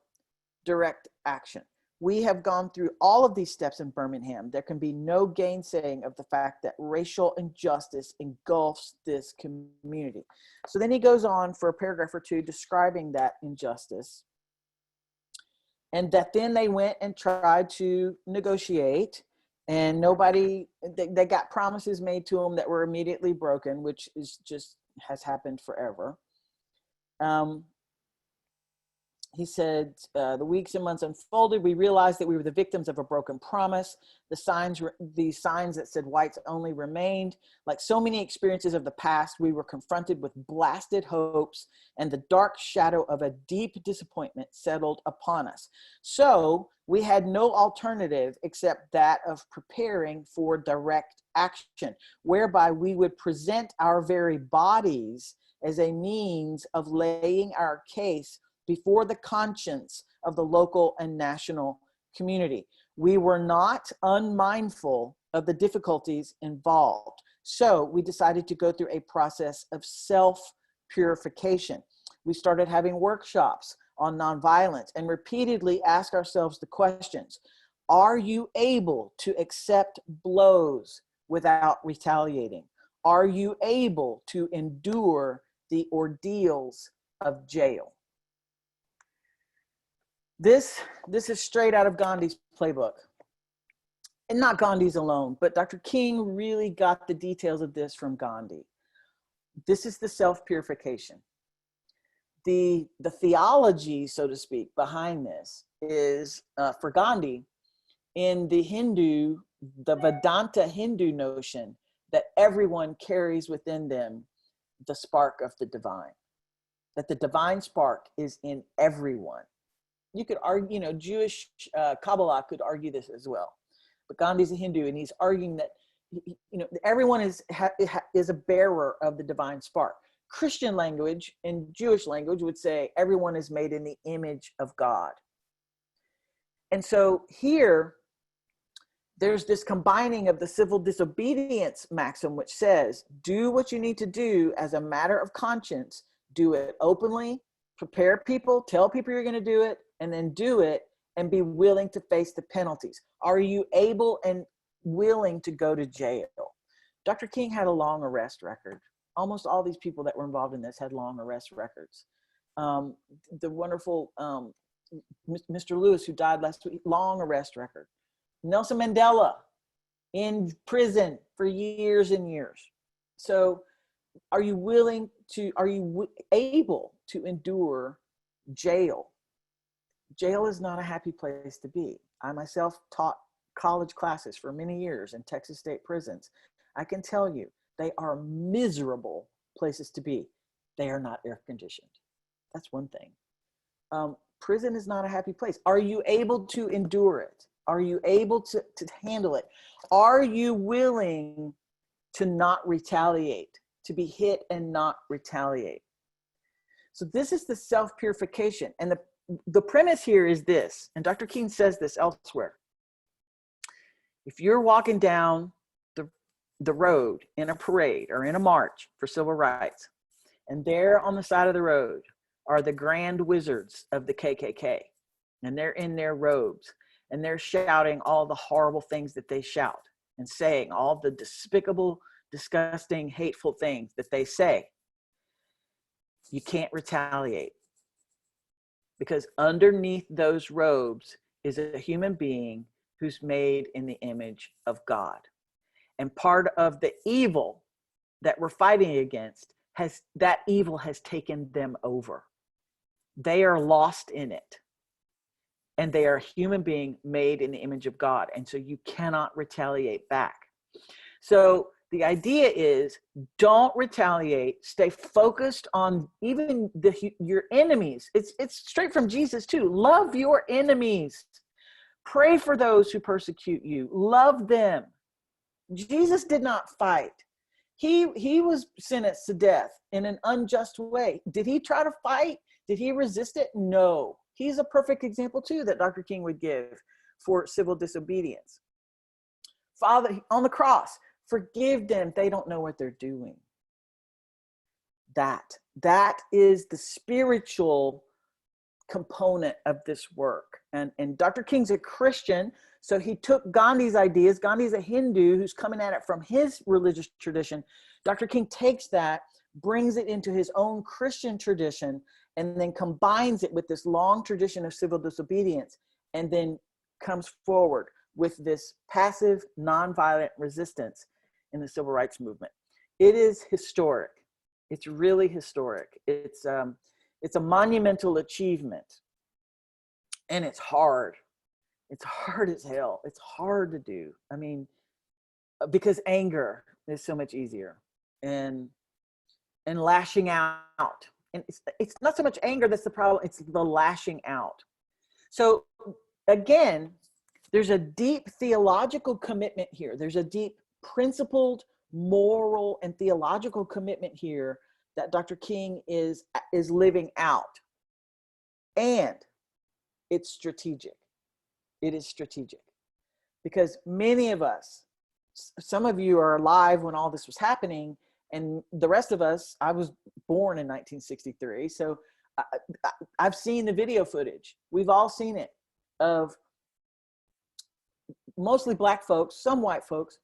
direct action. We have gone through all of these steps in Birmingham. There can be no gainsaying of the fact that racial injustice engulfs this community. So then he goes on for a paragraph or 2 describing that injustice, and that then they went and tried to negotiate, and they got promises made to them that were immediately broken, which is just has happened forever. He said, the weeks and months unfolded. We realized that we were the victims of a broken promise. The signs that said whites only remained. Like so many experiences of the past, we were confronted with blasted hopes, and the dark shadow of a deep disappointment settled upon us. So we had no alternative except that of preparing for direct action, whereby we would present our very bodies as a means of laying our case before the conscience of the local and national community. We were not unmindful of the difficulties involved. So we decided to go through a process of self-purification. We started having workshops on nonviolence and repeatedly ask ourselves the questions: are you able to accept blows without retaliating? Are you able to endure the ordeals of jail? This is straight out of Gandhi's playbook. And not Gandhi's alone, but Dr. King really got the details of this from Gandhi. This is the self-purification. The theology, so to speak, behind this is, for Gandhi, in the Vedanta Hindu notion that everyone carries within them the spark of the divine, that the divine spark is in everyone. You could argue, Jewish Kabbalah could argue this as well. But Gandhi's a Hindu, and he's arguing that, everyone is a bearer of the divine spark. Christian language and Jewish language would say everyone is made in the image of God. And so here, there's this combining of the civil disobedience maxim, which says, do what you need to do as a matter of conscience, do it openly, prepare people, tell people you're going to do it, and then do it and be willing to face the penalties. Are you able and willing to go to jail? Dr. King had a long arrest record. Almost all these people that were involved in this had long arrest records. The wonderful Mr. Lewis, who died last week, long arrest record. Nelson Mandela in prison for years and years. So are you able to endure jail? Jail is not a happy place to be. I myself taught college classes for many years in Texas state prisons. I can tell you, they are miserable places to be. They are not air conditioned. That's one thing. Prison is not a happy place. Are you able to endure it? Are you able to handle it? Are you willing to not retaliate, to be hit and not retaliate? So this is the self-purification. And the premise here is this, and Dr. King says this elsewhere. If you're walking down the road in a parade or in a march for civil rights, and there on the side of the road are the grand wizards of the KKK, and they're in their robes, and they're shouting all the horrible things that they shout, and saying all the despicable, disgusting, hateful things that they say, you can't retaliate. Because underneath those robes is a human being who's made in the image of God. And part of the evil that we're fighting against, that evil has taken them over. They are lost in it. And they are a human being made in the image of God. And so you cannot retaliate back. So the idea is, don't retaliate. Stay focused on even your enemies. It's straight from Jesus too. Love your enemies. Pray for those who persecute you. Love them. Jesus did not fight. He was sentenced to death in an unjust way. Did he try to fight? Did he resist it? No. He's a perfect example too that Dr. King would give for civil disobedience. Father, on the cross, forgive them. They don't know what they're doing. That is the spiritual component of this work. And Dr. King's a Christian, so he took Gandhi's ideas. Gandhi's a Hindu who's coming at it from his religious tradition. Dr. King takes that, brings it into his own Christian tradition, and then combines it with this long tradition of civil disobedience, and then comes forward with this passive, nonviolent resistance in the civil rights movement. It is historic. It's really historic. It's a monumental achievement. And it's hard. It's hard as hell. It's hard to do. I mean, because anger is so much easier, and lashing out. And it's not so much anger that's the problem, it's the lashing out. So again, there's a deep theological commitment here. There's a deep principled, moral, and theological commitment here that Dr. King is living out. And it's strategic. It is strategic. Because many of us, some of you are alive when all this was happening, and the rest of us, I was born in 1963, so I've seen the video footage. We've all seen it, of mostly black folks, some white folks,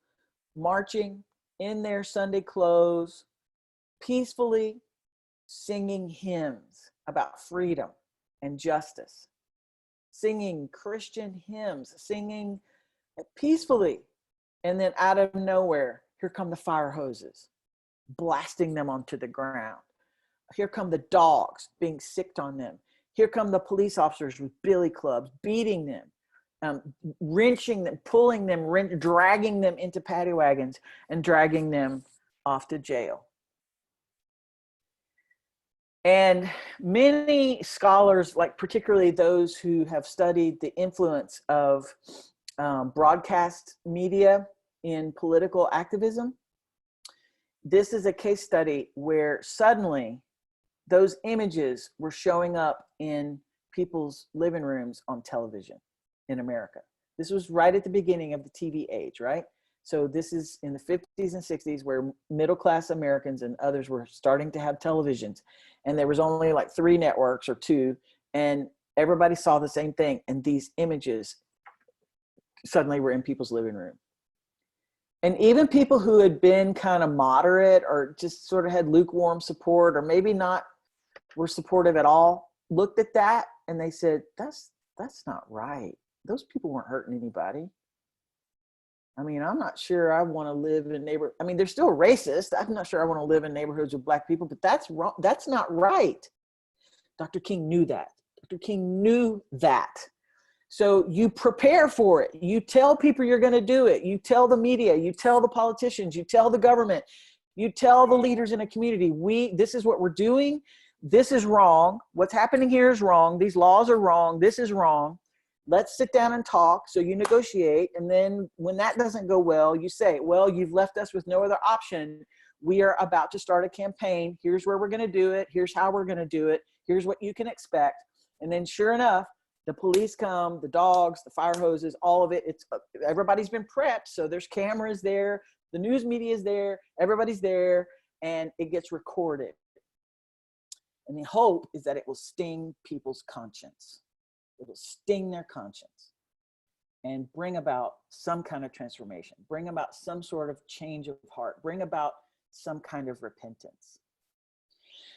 marching in their Sunday clothes, peacefully singing hymns about freedom and justice, singing Christian hymns, singing peacefully. And then out of nowhere, here come the fire hoses, blasting them onto the ground. Here come the dogs being sicked on them. Here come the police officers with billy clubs, beating them, wrenching them, pulling them, dragging them into paddy wagons and dragging them off to jail. And many scholars, like particularly those who have studied the influence of broadcast media in political activism, this is a case study where suddenly those images were showing up in people's living rooms on television in America. This was right at the beginning of the TV age, right? So this is in the 50s and 60s, where middle-class Americans and others were starting to have televisions, and there was only like 3 networks or 2, and everybody saw the same thing. And these images suddenly were in people's living room. And even people who had been kind of moderate or just sort of had lukewarm support, or maybe not were supportive at all, looked at that and they said, that's not right. Those people weren't hurting anybody. I mean, I'm not sure I want to live in neighborhoods. I mean, they're still racist. I'm not sure I want to live in neighborhoods with black people, but that's wrong. That's not right. Dr. King knew that. Dr. King knew that. So you prepare for it. You tell people you're going to do it. You tell the media, you tell the politicians, you tell the government, you tell the leaders in a community, this is what we're doing. This is wrong. What's happening here is wrong. These laws are wrong. This is wrong. Let's sit down and talk. So you negotiate. And then when that doesn't go well, you say, well, you've left us with no other option. We are about to start a campaign. Here's where we're going to do it. Here's how we're going to do it. Here's what you can expect. And then sure enough, the police come, the dogs, the fire hoses, all of it. Everybody's been prepped. So there's cameras there. The news media is there. Everybody's there. And it gets recorded. And the hope is that it will sting people's conscience. It will sting their conscience and bring about some kind of transformation, bring about some sort of change of heart, bring about some kind of repentance.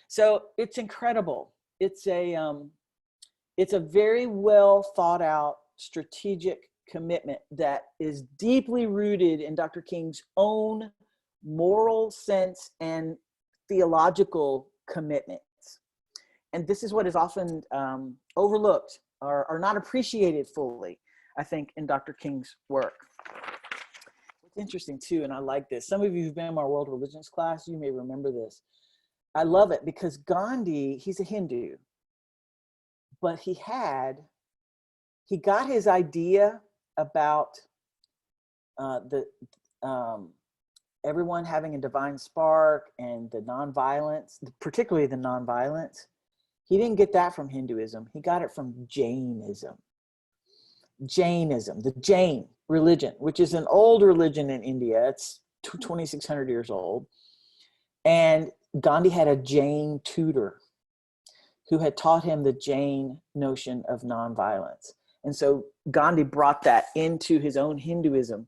So it's incredible. It's a very well thought out strategic commitment that is deeply rooted in Dr. King's own moral sense and theological commitments. And this is what is often overlooked or not appreciated fully, I think, in Dr. King's work. What's interesting too, and I like this, some of you who've been in my world religions class, you may remember this. I love it because Gandhi, he's a Hindu, but he got his idea about everyone having a divine spark and the nonviolence, particularly the nonviolence. He didn't get that from Hinduism. He got it from Jainism. Jainism, the Jain religion, which is an old religion in India. It's 2,600 years old. And Gandhi had a Jain tutor who had taught him the Jain notion of nonviolence. And so Gandhi brought that into his own Hinduism.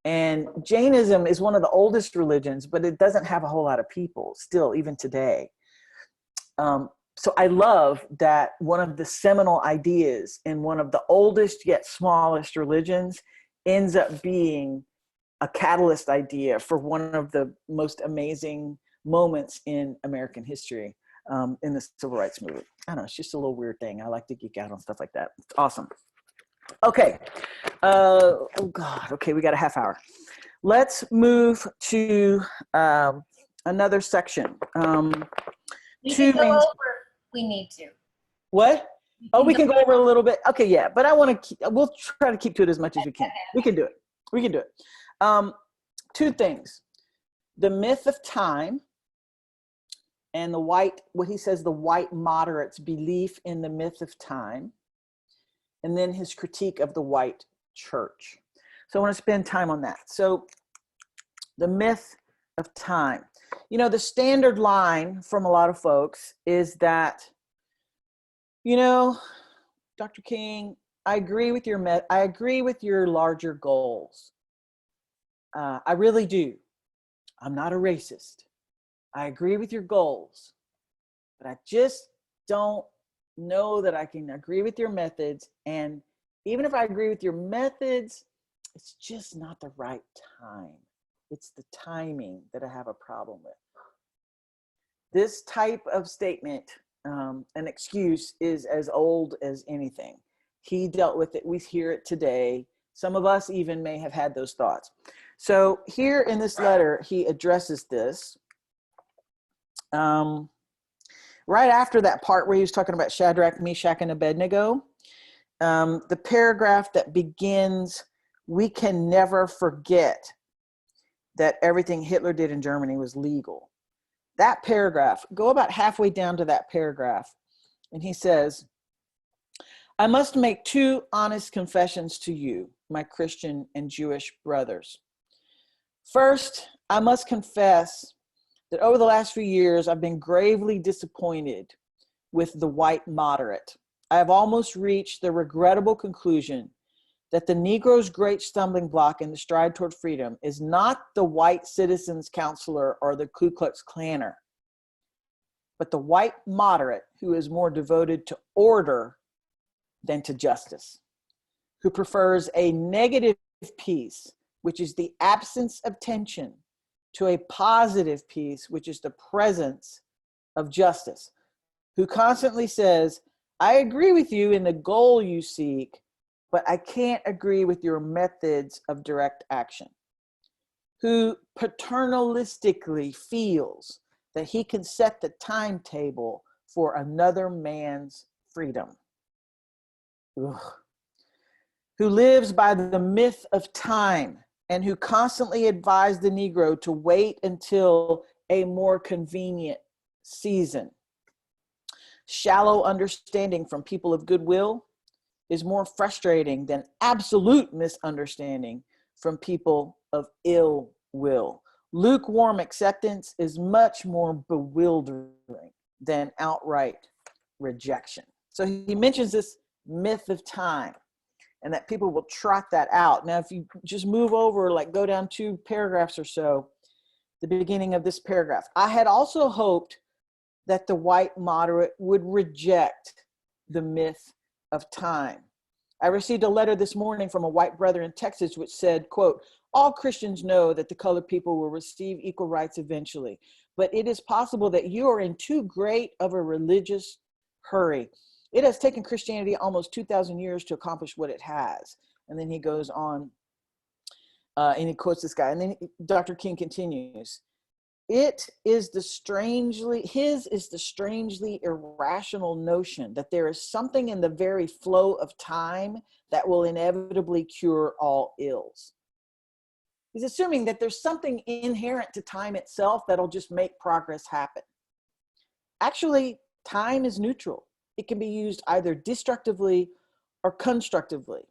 And Jainism is one of the oldest religions, but it doesn't have a whole lot of people still, even today. So I love that one of the seminal ideas in one of the oldest yet smallest religions ends up being a catalyst idea for one of the most amazing moments in American history. in the civil rights movement. I don't know, it's just a little weird thing. I like to geek out on stuff like that. It's awesome. Okay. Oh God. Okay, we got a half hour. Let's move to another section. We can go over if we need to. What? We can go over a little bit. Okay, yeah, but I want to. We'll try to keep to it as much as we can. We can do it. We can do it. Two things: the myth of time, and what he says, the white moderates' belief in the myth of time, and then his critique of the white church. So I want to spend time on that. So the myth of time. You know, the standard line from a lot of folks is that, you know, Dr. King, I agree with your larger goals. I really do. I'm not a racist. I agree with your goals, but I just don't know that I can agree with your methods. And even if I agree with your methods, it's just not the right time. It's the timing that I have a problem with. This type of statement, an excuse, is as old as anything. He dealt with it. We hear it today. Some of us even may have had those thoughts. So here in this letter, he addresses this. Right after that part where he was talking about Shadrach, Meshach, and Abednego, the paragraph that begins, "We can never forget that everything Hitler did in Germany was legal." That paragraph, go about halfway down to that paragraph, and he says, "I must make two honest confessions to you, my Christian and Jewish brothers. First, I must confess that over the last few years, I've been gravely disappointed with the white moderate. I have almost reached the regrettable conclusion that the Negro's great stumbling block in the stride toward freedom is not the white citizens counselor or the Ku Klux Klanner, but the white moderate who is more devoted to order than to justice, who prefers a negative peace, which is the absence of tension, to a positive peace, which is the presence of justice, who constantly says, I agree with you in the goal you seek, but I can't agree with your methods of direct action, who paternalistically feels that he can set the timetable for another man's freedom, ugh, who lives by the myth of time, and who constantly advised the Negro to wait until a more convenient season. Shallow understanding from people of goodwill is more frustrating than absolute misunderstanding from people of ill will. Lukewarm acceptance is much more bewildering than outright rejection." So he mentions this myth of time, and that people will trot that out. Now, if you just move over, like go down 2 paragraphs or so, the beginning of this paragraph, I had also hoped that the white moderate would reject the myth of time. I received a letter this morning from a white brother in Texas, which said, quote, "All Christians know that the colored people will receive equal rights eventually, but it is possible that you are in too great of a religious hurry. It has taken Christianity almost 2,000 years to accomplish what it has." And then he goes on and he quotes this guy. And then Dr. King continues, his is the strangely irrational notion that there is something in the very flow of time that will inevitably cure all ills. He's assuming that there's something inherent to time itself that'll just make progress happen. Actually, time is neutral. It can be used either destructively or constructively.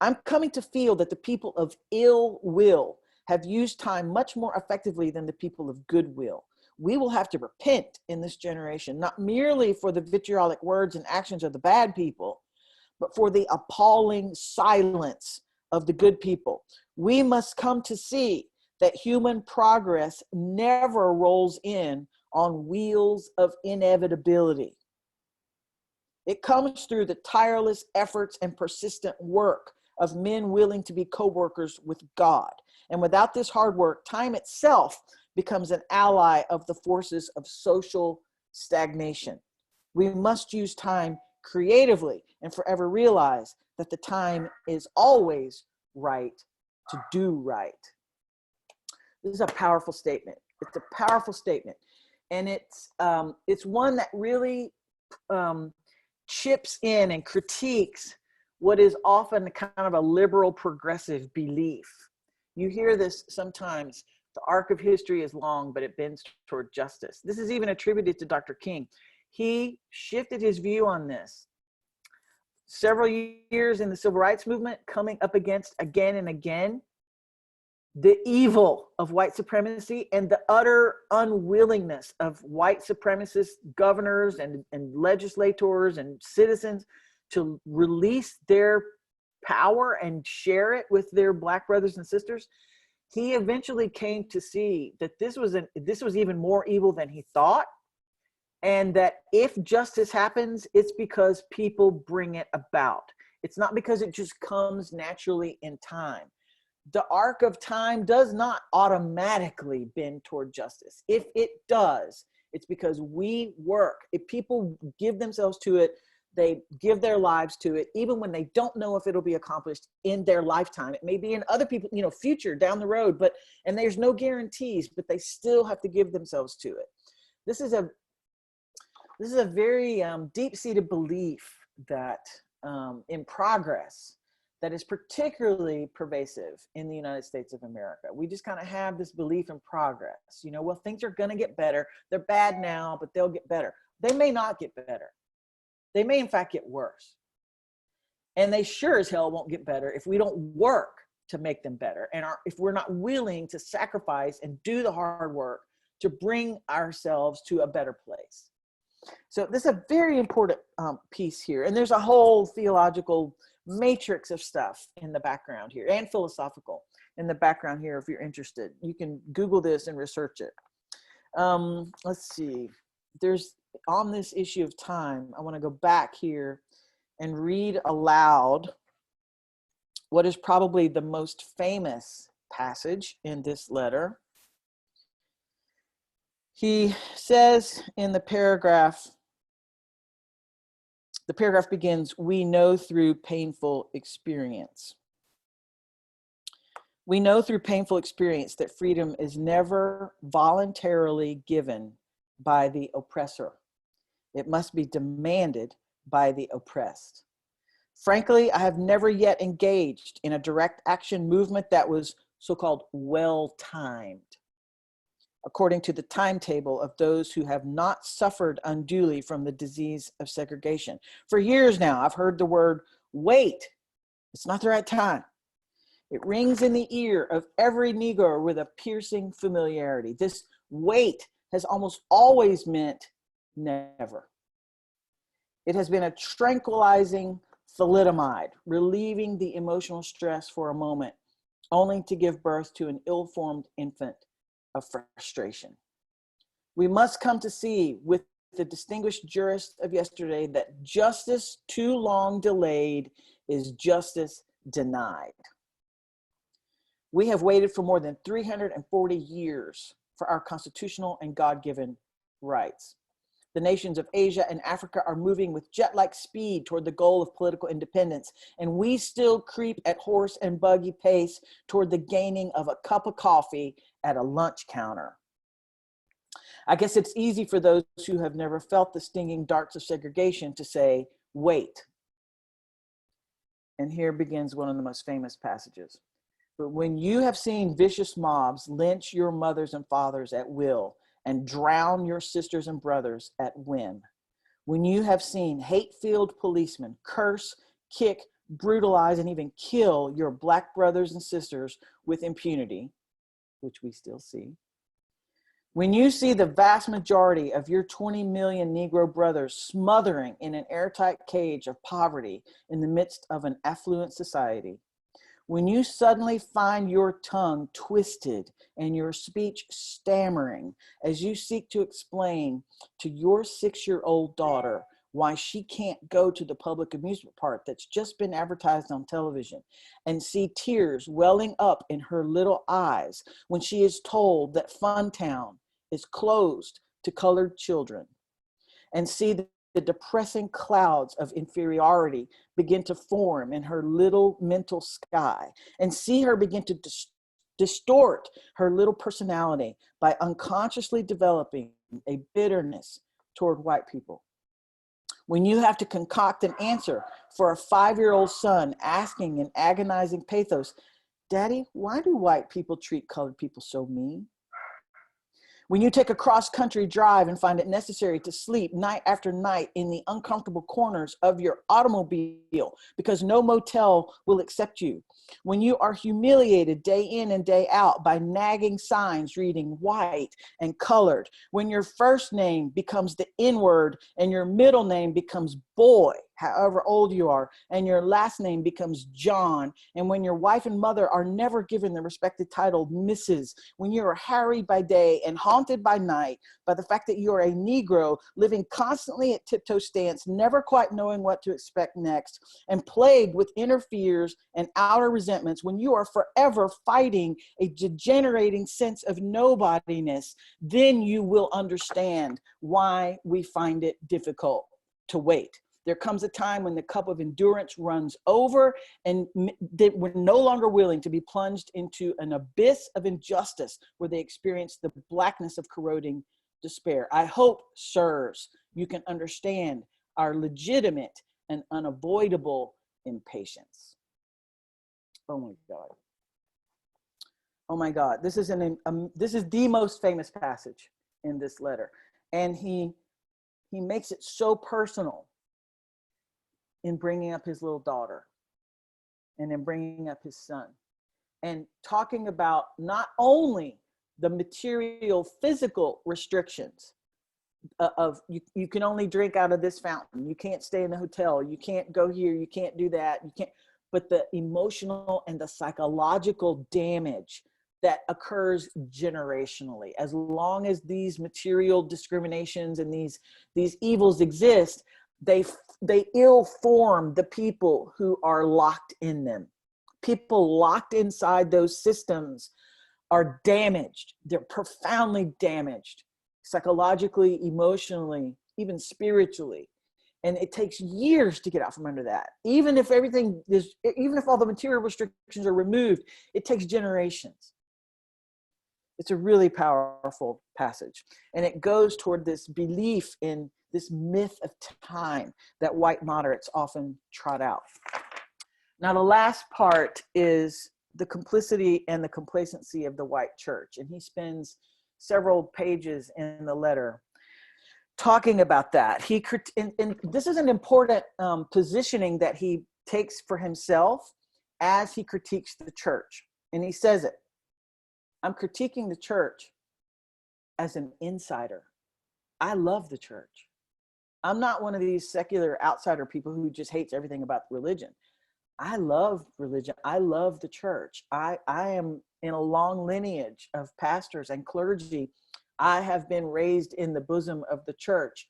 I'm coming to feel that the people of ill will have used time much more effectively than the people of goodwill. We will have to repent in this generation, not merely for the vitriolic words and actions of the bad people, but for the appalling silence of the good people. We must come to see that human progress never rolls in on wheels of inevitability. It comes through the tireless efforts and persistent work of men willing to be co-workers with God. And without this hard work, time itself becomes an ally of the forces of social stagnation. We must use time creatively and forever realize that the time is always right to do right. This is a powerful statement. It's a powerful statement. And it's one that really chips in and critiques what is often kind of a liberal progressive belief. You hear this sometimes: the arc of history is long, but it bends toward justice. This is even attributed to Dr. King. He shifted his view on this several years in the civil rights movement, coming up against again and again the evil of white supremacy and the utter unwillingness of white supremacist governors and legislators and citizens to release their power and share it with their Black brothers and sisters. He eventually came to see that this was even more evil than he thought, and that if justice happens, it's because people bring it about. It's not because it just comes naturally in time. The arc of time does not automatically bend toward justice. If it does, it's because we work. If people give themselves to it, they give their lives to it, even when they don't know if it'll be accomplished in their lifetime. It may be in other people, future down the road, and there's no guarantees, but they still have to give themselves to it. This is a very deep-seated belief that in progress, that is particularly pervasive in the United States of America. We just kind of have this belief in progress. Well, things are going to get better. They're bad now, but they'll get better. They may not get better. They may, in fact, get worse. And they sure as hell won't get better if we don't work to make them better, and if we're not willing to sacrifice and do the hard work to bring ourselves to a better place. So this is a very important piece here. And there's a whole theological matrix of stuff in the background here, and philosophical in the background here. If you're interested, you can Google this and research it. Let's see, there's on this issue of time, I want to go back here and read aloud what is probably the most famous passage in this letter. He says in the paragraph begins, "We know through painful experience." We know through painful experience that freedom is never voluntarily given by the oppressor. It must be demanded by the oppressed. Frankly, I have never yet engaged in a direct action movement that was so-called well-timed, according to the timetable of those who have not suffered unduly from the disease of segregation. For years now, I've heard the word wait. It's not the right time. It rings in the ear of every Negro with a piercing familiarity. This wait has almost always meant never. It has been a tranquilizing thalidomide, relieving the emotional stress for a moment, only to give birth to an ill-formed infant of frustration. We must come to see with the distinguished jurist of yesterday that justice too long delayed is justice denied. We have waited for more than 340 years for our constitutional and God-given rights. The nations of Asia and Africa are moving with jet-like speed toward the goal of political independence, and we still creep at horse and buggy pace toward the gaining of a cup of coffee at a lunch counter. I guess it's easy for those who have never felt the stinging darts of segregation to say, wait. And here begins one of the most famous passages. But when you have seen vicious mobs lynch your mothers and fathers at will and drown your sisters and brothers at whim, when you have seen hate-filled policemen curse, kick, brutalize, and even kill your Black brothers and sisters with impunity, which we still see, when you see the vast majority of your 20 million Negro brothers smothering in an airtight cage of poverty in the midst of an affluent society, when you suddenly find your tongue twisted and your speech stammering as you seek to explain to your 6-year-old daughter why she can't go to the public amusement park that's just been advertised on television, and see tears welling up in her little eyes when she is told that Funtown is closed to colored children, and see the depressing clouds of inferiority begin to form in her little mental sky, and see her begin to distort her little personality by unconsciously developing a bitterness toward white people. When you have to concoct an answer for a 5-year-old son asking in agonizing pathos, "Daddy, why do white people treat colored people so mean?" When you take a cross-country drive and find it necessary to sleep night after night in the uncomfortable corners of your automobile because no motel will accept you. When you are humiliated day in and day out by nagging signs reading white and colored. When your first name becomes the N-word and your middle name becomes boy, however old you are, and your last name becomes John. And when your wife and mother are never given the respected title Mrs. When you are harried by day and haunted by night by the fact that you are a Negro living constantly at tiptoe stance, never quite knowing what to expect next, and plagued with inner fears and outer resentments, when you are forever fighting a degenerating sense of nobodiness, then you will understand why we find it difficult to wait. There comes a time when the cup of endurance runs over and we're no longer willing to be plunged into an abyss of injustice where they experience the blackness of corroding despair. I hope, sirs, you can understand our legitimate and unavoidable impatience. Oh my God. Oh my God. This is the most famous passage in this letter. And he makes it so personal in bringing up his little daughter and in bringing up his son and talking about not only the material physical restrictions of you can only drink out of this fountain, you can't stay in the hotel, you can't go here, you can't do that, you can't, but the emotional and the psychological damage that occurs generationally. As long as these material discriminations and these evils exist, they ill-form the people who are locked in them. People locked inside those systems are damaged. They're profoundly damaged, psychologically, emotionally, even spiritually. And it takes years to get out from under that. Even if all the material restrictions are removed, it takes generations. It's a really powerful passage. And it goes toward this belief in this myth of time that white moderates often trot out. Now, the last part is the complicity and the complacency of the white church. And he spends several pages in the letter talking about that. And this is an important positioning that he takes for himself as he critiques the church. And he says it, "I'm critiquing the church as an insider. I love the church. I'm not one of these secular outsider people who just hates everything about religion. I love religion. I love the church. I am in a long lineage of pastors and clergy. I have been raised in the bosom of the church.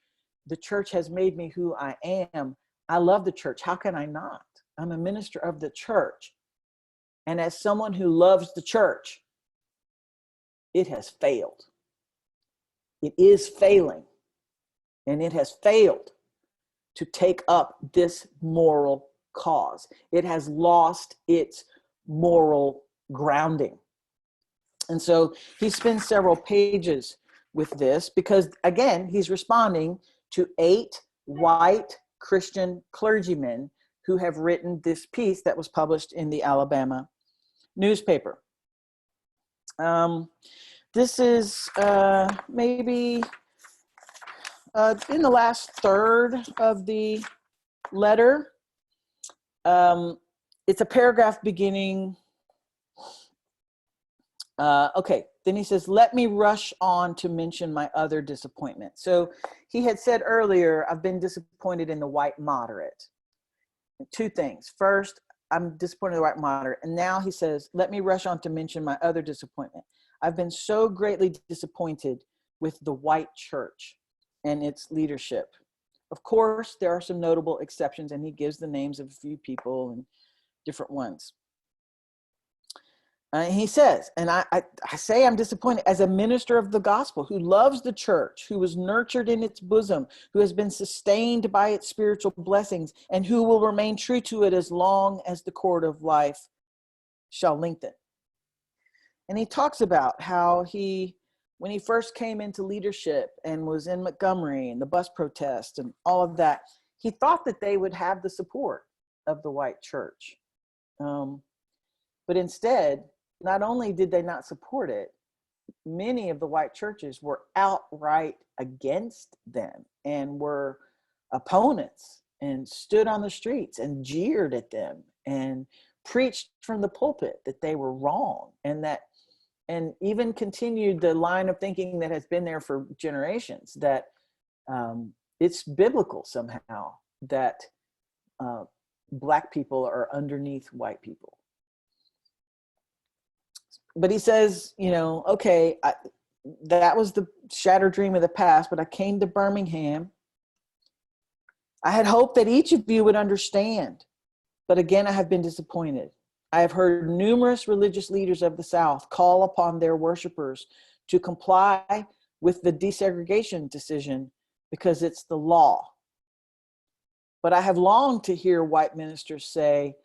The church has made me who I am. I love the church. How can I not? I'm a minister of the church. And as someone who loves the church, it has failed. It is failing. And it has failed to take up this moral cause. It has lost its moral grounding. And so he spends several pages with this because, again, he's responding to 8 white Christian clergymen who have written this piece that was published in the Alabama newspaper. This is maybe in the last third of the letter. It's a paragraph beginning. Okay, then he says, "Let me rush on to mention my other disappointment." So he had said earlier, I've been disappointed in the white moderate. 2 things. First, I'm disappointed in the white moderate. And now he says, let me rush on to mention my other disappointment. I've been so greatly disappointed with the white church and its leadership. Of course, there are some notable exceptions, and he gives the names of a few people and different ones. He says, and I say I'm disappointed, as a minister of the gospel who loves the church, who was nurtured in its bosom, who has been sustained by its spiritual blessings, and who will remain true to it as long as the cord of life shall lengthen. And he talks about how when he first came into leadership and was in Montgomery and the bus protest and all of that, he thought that they would have the support of the white church. But instead, not only did they not support it, many of the white churches were outright against them and were opponents and stood on the streets and jeered at them and preached from the pulpit that they were wrong, and even continued the line of thinking that has been there for generations, that it's biblical somehow that Black people are underneath white people. But he says, okay, that was the shattered dream of the past, but I came to Birmingham. I had hoped that each of you would understand, but again, I have been disappointed. I have heard numerous religious leaders of the South call upon their worshipers to comply with the desegregation decision because it's the law. But I have longed to hear white ministers say,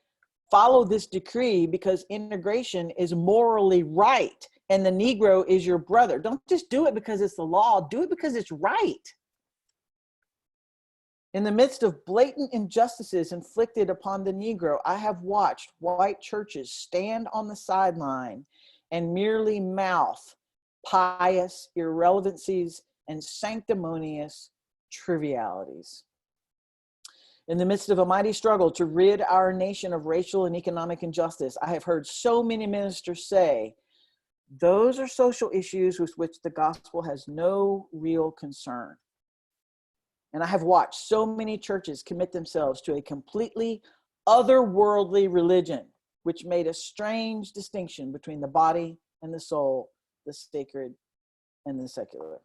follow this decree because integration is morally right and the Negro is your brother. Don't just do it because it's the law, do it because it's right. In the midst of blatant injustices inflicted upon the Negro, I have watched white churches stand on the sideline and merely mouth pious irrelevancies and sanctimonious trivialities. In the midst of a mighty struggle to rid our nation of racial and economic injustice, I have heard so many ministers say, those are social issues with which the gospel has no real concern. And I have watched so many churches commit themselves to a completely otherworldly religion, which made a strange distinction between the body and the soul, the sacred and the secular.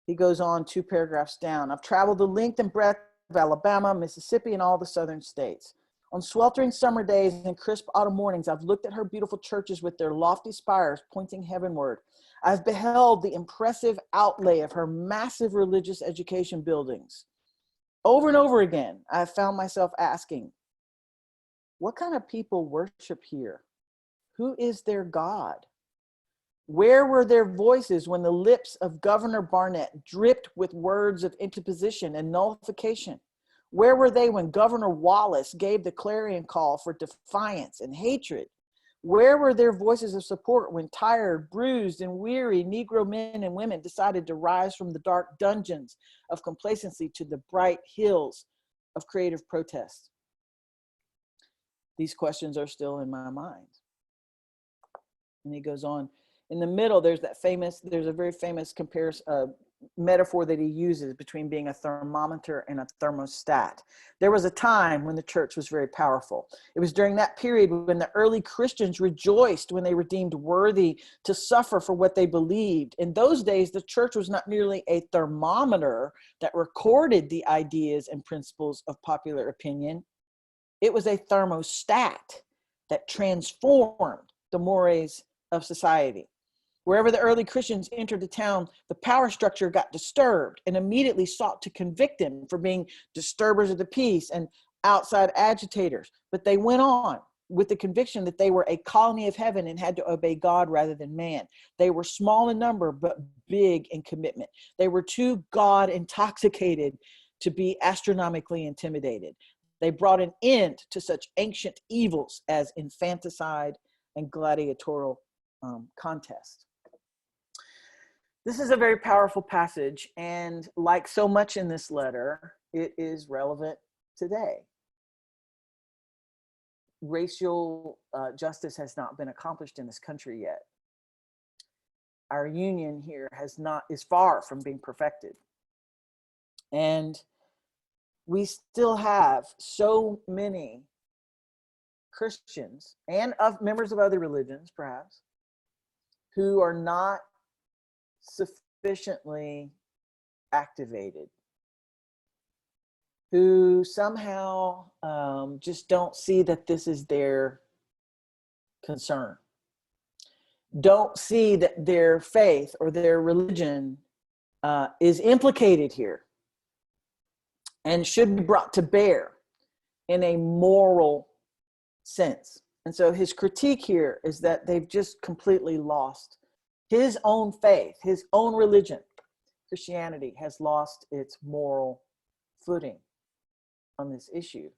He goes on 2 paragraphs down. I've traveled the length and breadth of Alabama, Mississippi, and all the southern states. On sweltering summer days and crisp autumn mornings, I've looked at her beautiful churches with their lofty spires pointing heavenward. I've beheld the impressive outlay of her massive religious education buildings. Over and over again, I've found myself asking, what kind of people worship here? Who is their God? Where were their voices when the lips of Governor Barnett dripped with words of interposition and nullification? Where were they when Governor Wallace gave the clarion call for defiance and hatred? Where were their voices of support when tired, bruised, and weary Negro men and women decided to rise from the dark dungeons of complacency to the bright hills of creative protest? These questions are still in my mind. And he goes on. In the middle, there's a very famous metaphor that he uses between being a thermometer and a thermostat. There was a time when the church was very powerful. It was during that period when the early Christians rejoiced when they were deemed worthy to suffer for what they believed. In those days, the church was not merely a thermometer that recorded the ideas and principles of popular opinion. It was a thermostat that transformed the mores of society. Wherever the early Christians entered the town, the power structure got disturbed and immediately sought to convict them for being disturbers of the peace and outside agitators. But they went on with the conviction that they were a colony of heaven and had to obey God rather than man. They were small in number, but big in commitment. They were too God intoxicated to be astronomically intimidated. They brought an end to such ancient evils as infanticide and gladiatorial contest. This is a very powerful passage, and like so much in this letter, it is relevant today. Racial justice has not been accomplished in this country yet. Our union here is far from being perfected. And we still have so many Christians and of members of other religions, perhaps, who are not sufficiently activated, who somehow just don't see that this is their concern, don't see that their faith or their religion is implicated here and should be brought to bear in a moral sense. And so his critique here is that they've just completely lost his own faith, his own religion. Christianity has lost its moral footing on this issue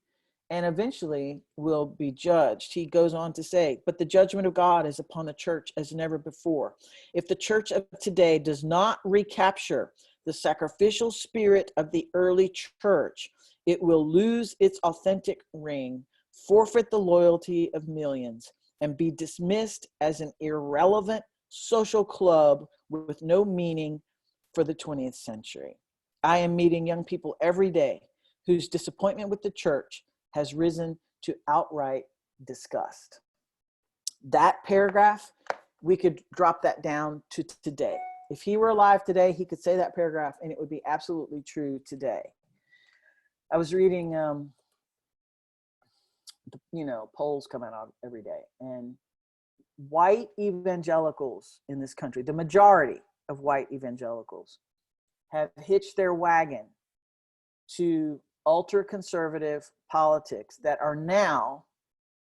and eventually will be judged. He goes on to say, but the judgment of God is upon the church as never before. If the church of today does not recapture the sacrificial spirit of the early church, it will lose its authentic ring, forfeit the loyalty of millions, and be dismissed as an irrelevant social club with no meaning for the 20th century. I am meeting young people every day whose disappointment with the church has risen to outright disgust. That paragraph, we could drop that down to today. If he were alive today, he could say that paragraph and it would be absolutely true today. I was reading, polls coming out every day, and white evangelicals in this country, the majority of white evangelicals, have hitched their wagon to ultra-conservative politics that are now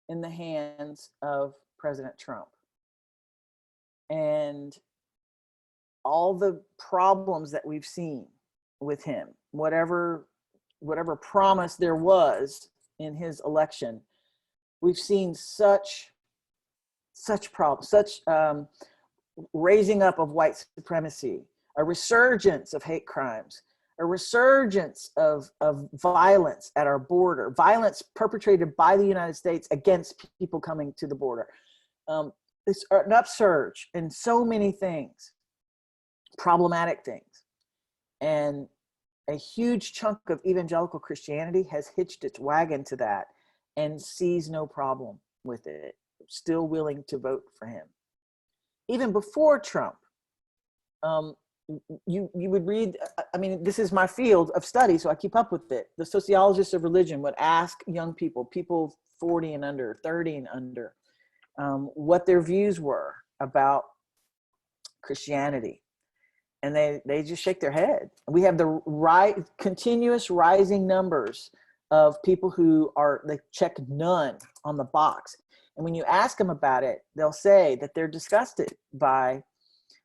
in the hands of President Trump. And all the problems that we've seen with him, whatever promise there was in his election, we've seen such problems, such raising up of white supremacy, a resurgence of hate crimes, a resurgence of violence at our border, violence perpetrated by the United States against people coming to the border. It's an upsurge in so many things, problematic things. And a huge chunk of evangelical Christianity has hitched its wagon to that and sees no problem with it, still willing to vote for him. Even before Trump, you would read, I mean, this is my field of study, so I keep up with it. The sociologists of religion would ask young people 40 and under, 30 and under, what their views were about Christianity. And they just shake their head. We have the continuous rising numbers of people who they check none on the box. And when you ask them about it, they'll say that they're disgusted by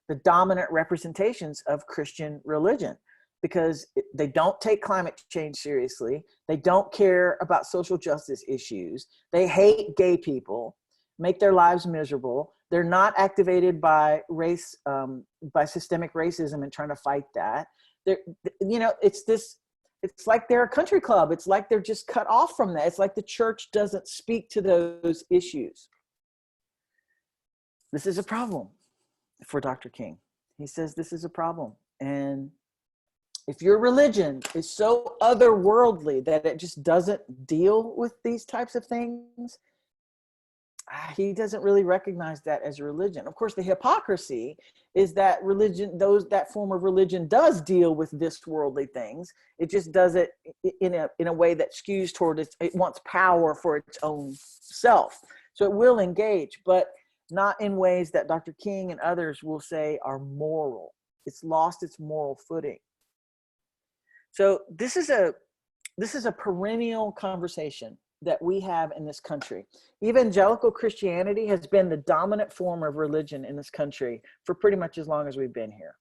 the dominant representations of Christian religion because they don't take climate change seriously. They don't care about social justice issues. They hate gay people, make their lives miserable. They're not activated by race, by systemic racism and trying to fight that. It's like they're a country club. It's like they're just cut off from that. It's like the church doesn't speak to those issues. This is a problem for Dr. King. He says this is a problem. And if your religion is so otherworldly that it just doesn't deal with these types of things, he doesn't really recognize that as a religion. Of course, the hypocrisy is that that form of religion does deal with this worldly things. It just does it in a way that skews toward it wants power for its own self. So it will engage, but not in ways that Dr. King and others will say are moral. It's lost its moral footing. So this is a perennial conversation that we have in this country. Evangelical Christianity has been the dominant form of religion in this country for pretty much as long as we've been here.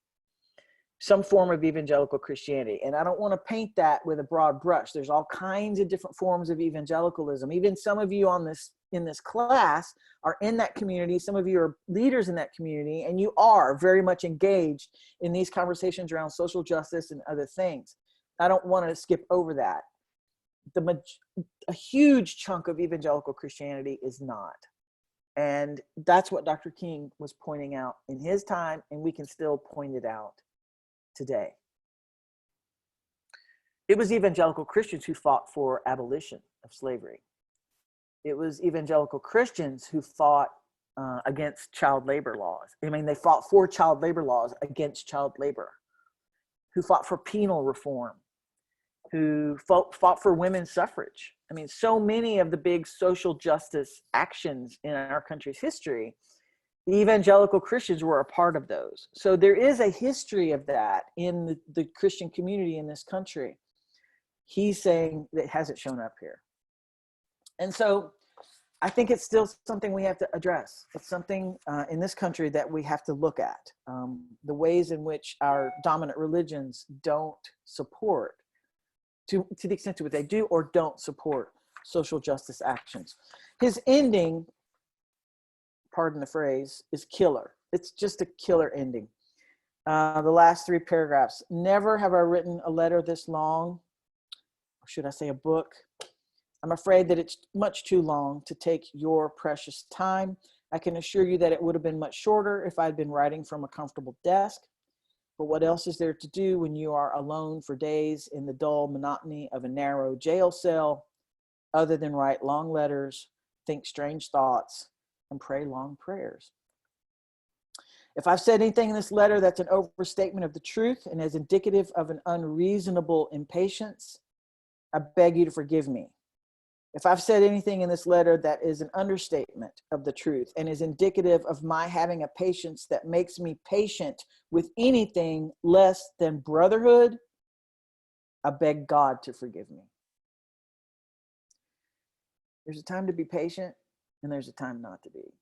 Some form of evangelical Christianity. And I don't want to paint that with a broad brush. There's all kinds of different forms of evangelicalism. Even some of you in this class are in that community. Some of you are leaders in that community, and you are very much engaged in these conversations around social justice and other things. I don't want to skip over that. A huge chunk of evangelical Christianity is not. And that's what Dr. King was pointing out in his time, and we can still point it out today. It was evangelical Christians who fought for abolition of slavery. It was evangelical Christians who fought against child labor laws. I mean, they fought for child labor laws against child labor, who fought for penal reform, who fought for women's suffrage. I mean, so many of the big social justice actions in our country's history, evangelical Christians were a part of those. So there is a history of that in the Christian community in this country. He's saying that hasn't shown up here. And so I think it's still something we have to address. It's something in this country that we have to look at. The ways in which our dominant religions don't support, to the extent to which they do or don't support social justice actions. His ending, pardon the phrase, is killer. It's just a killer ending. The last 3 paragraphs. Never have I written a letter this long, or should I say a book. I'm afraid that it's much too long to take your precious time. I can assure you that it would have been much shorter if I'd been writing from a comfortable desk. But what else is there to do when you are alone for days in the dull monotony of a narrow jail cell, other than write long letters, think strange thoughts, and pray long prayers? If I've said anything in this letter that's an overstatement of the truth and is indicative of an unreasonable impatience, I beg you to forgive me. If I've said anything in this letter that is an understatement of the truth and is indicative of my having a patience that makes me patient with anything less than brotherhood, I beg God to forgive me. There's a time to be patient and there's a time not to be.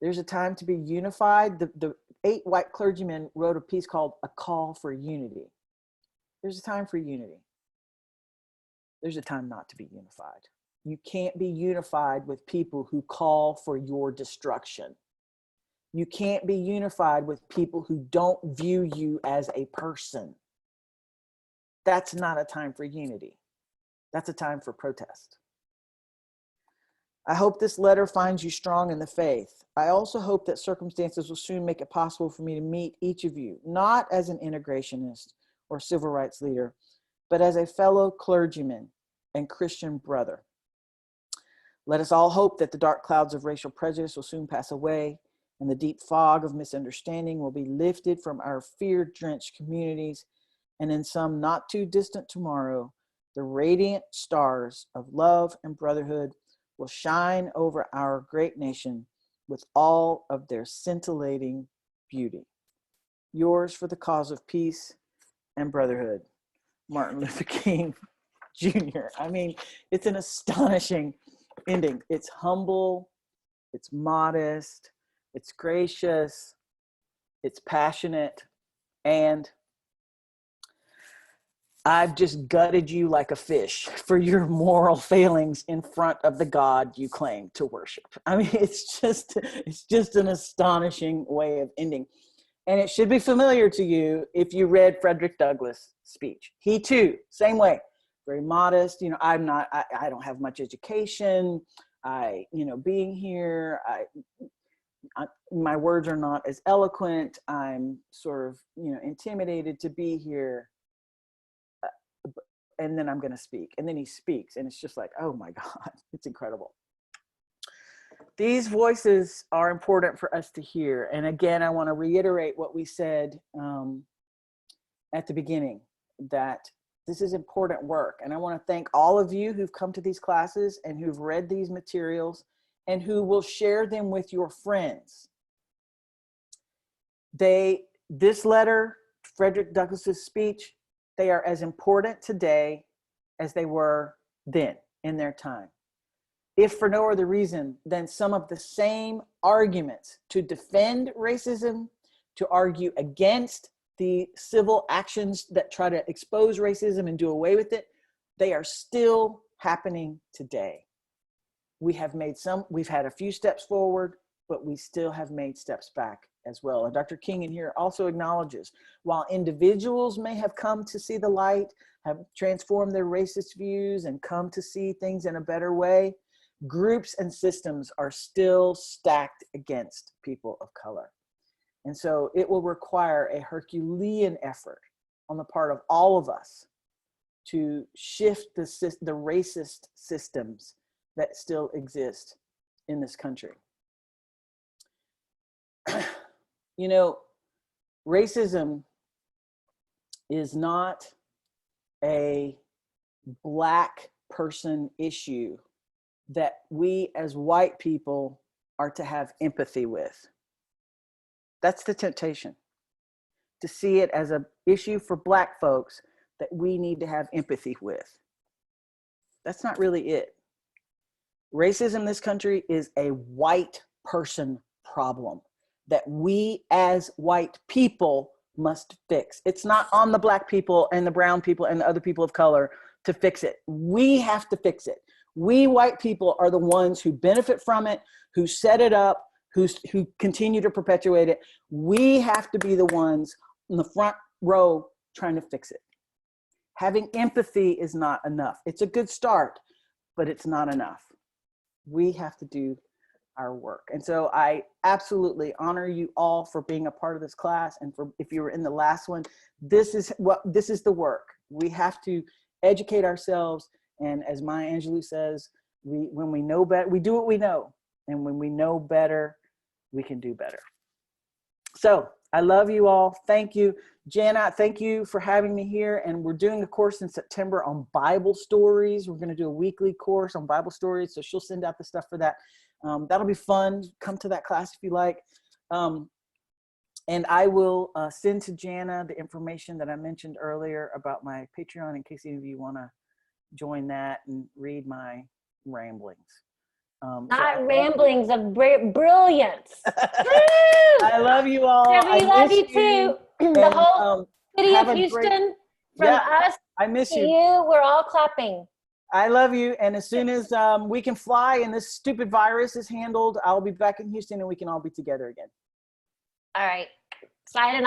There's a time to be unified. The 8 white clergymen wrote a piece called A Call for Unity. There's a time for unity. There's a time not to be unified. You can't be unified with people who call for your destruction. You can't be unified with people who don't view you as a person. That's not a time for unity. That's a time for protest. I hope this letter finds you strong in the faith. I also hope that circumstances will soon make it possible for me to meet each of you, not as an integrationist or civil rights leader, but as a fellow clergyman and Christian brother. Let us all hope that the dark clouds of racial prejudice will soon pass away and the deep fog of misunderstanding will be lifted from our fear-drenched communities, and in some not too distant tomorrow, the radiant stars of love and brotherhood will shine over our great nation with all of their scintillating beauty. Yours for the cause of peace and brotherhood, Martin Luther King Jr. I mean, it's an astonishing ending. It's humble, it's modest, it's gracious, it's passionate, and I've just gutted you like a fish for your moral failings in front of the God you claim to worship. I mean, it's just an astonishing way of ending. And it should be familiar to you if you read Frederick Douglass' speech. He too, same way, very modest. You know, I don't have much education. Being here, my words are not as eloquent. I'm sort of, intimidated to be here. And then I'm going to speak. And then he speaks. And it's just like, oh my God, it's incredible. These voices are important for us to hear. And again, I want to reiterate what we said at the beginning, that this is important work. And I want to thank all of you who've come to these classes and who've read these materials and who will share them with your friends. This letter, Frederick Douglass's speech, they are as important today as they were then in their time. If for no other reason than some of the same arguments to defend racism, to argue against the civil actions that try to expose racism and do away with it, they are still happening today. We've had a few steps forward, but we still have made steps back as well. And Dr. King in here also acknowledges, while individuals may have come to see the light, have transformed their racist views and come to see things in a better way, groups and systems are still stacked against people of color. And so it will require a Herculean effort on the part of all of us to shift the racist systems that still exist in this country. Racism is not a black person issue that we as white people are to have empathy with. That's the temptation, to see it as an issue for Black folks that we need to have empathy with. That's not really it. Racism in this country is a white person problem that we as white people must fix. It's not on the Black people and the brown people and the other people of color to fix it. We have to fix it. We white people are the ones who benefit from it, who set it up, who continue to perpetuate it. We have to be the ones in the front row trying to fix it. Having empathy is not enough. It's a good start, but it's not enough. We have to do our work. And so I absolutely honor you all for being a part of this class. And for, if you were in the last one, this is the work. We have to educate ourselves. And as Maya Angelou says, when we know better, we do what we know. And when we know better, we can do better. So I love you all. Thank you. Jana, thank you for having me here. And we're doing a course in September on Bible stories. We're going to do a weekly course on Bible stories. So she'll send out the stuff for that. That'll be fun. Come to that class if you like. And I will send to Jana the information that I mentioned earlier about my Patreon in case any of you want to join that and read my ramblings. Not ramblings of brilliance. I love you all. We love you too. The whole city of Houston, from us I miss to you. you, we're all clapping. I love you. And as soon as we can fly and this stupid virus is handled, I'll be back in Houston and we can all be together again. All right. Signing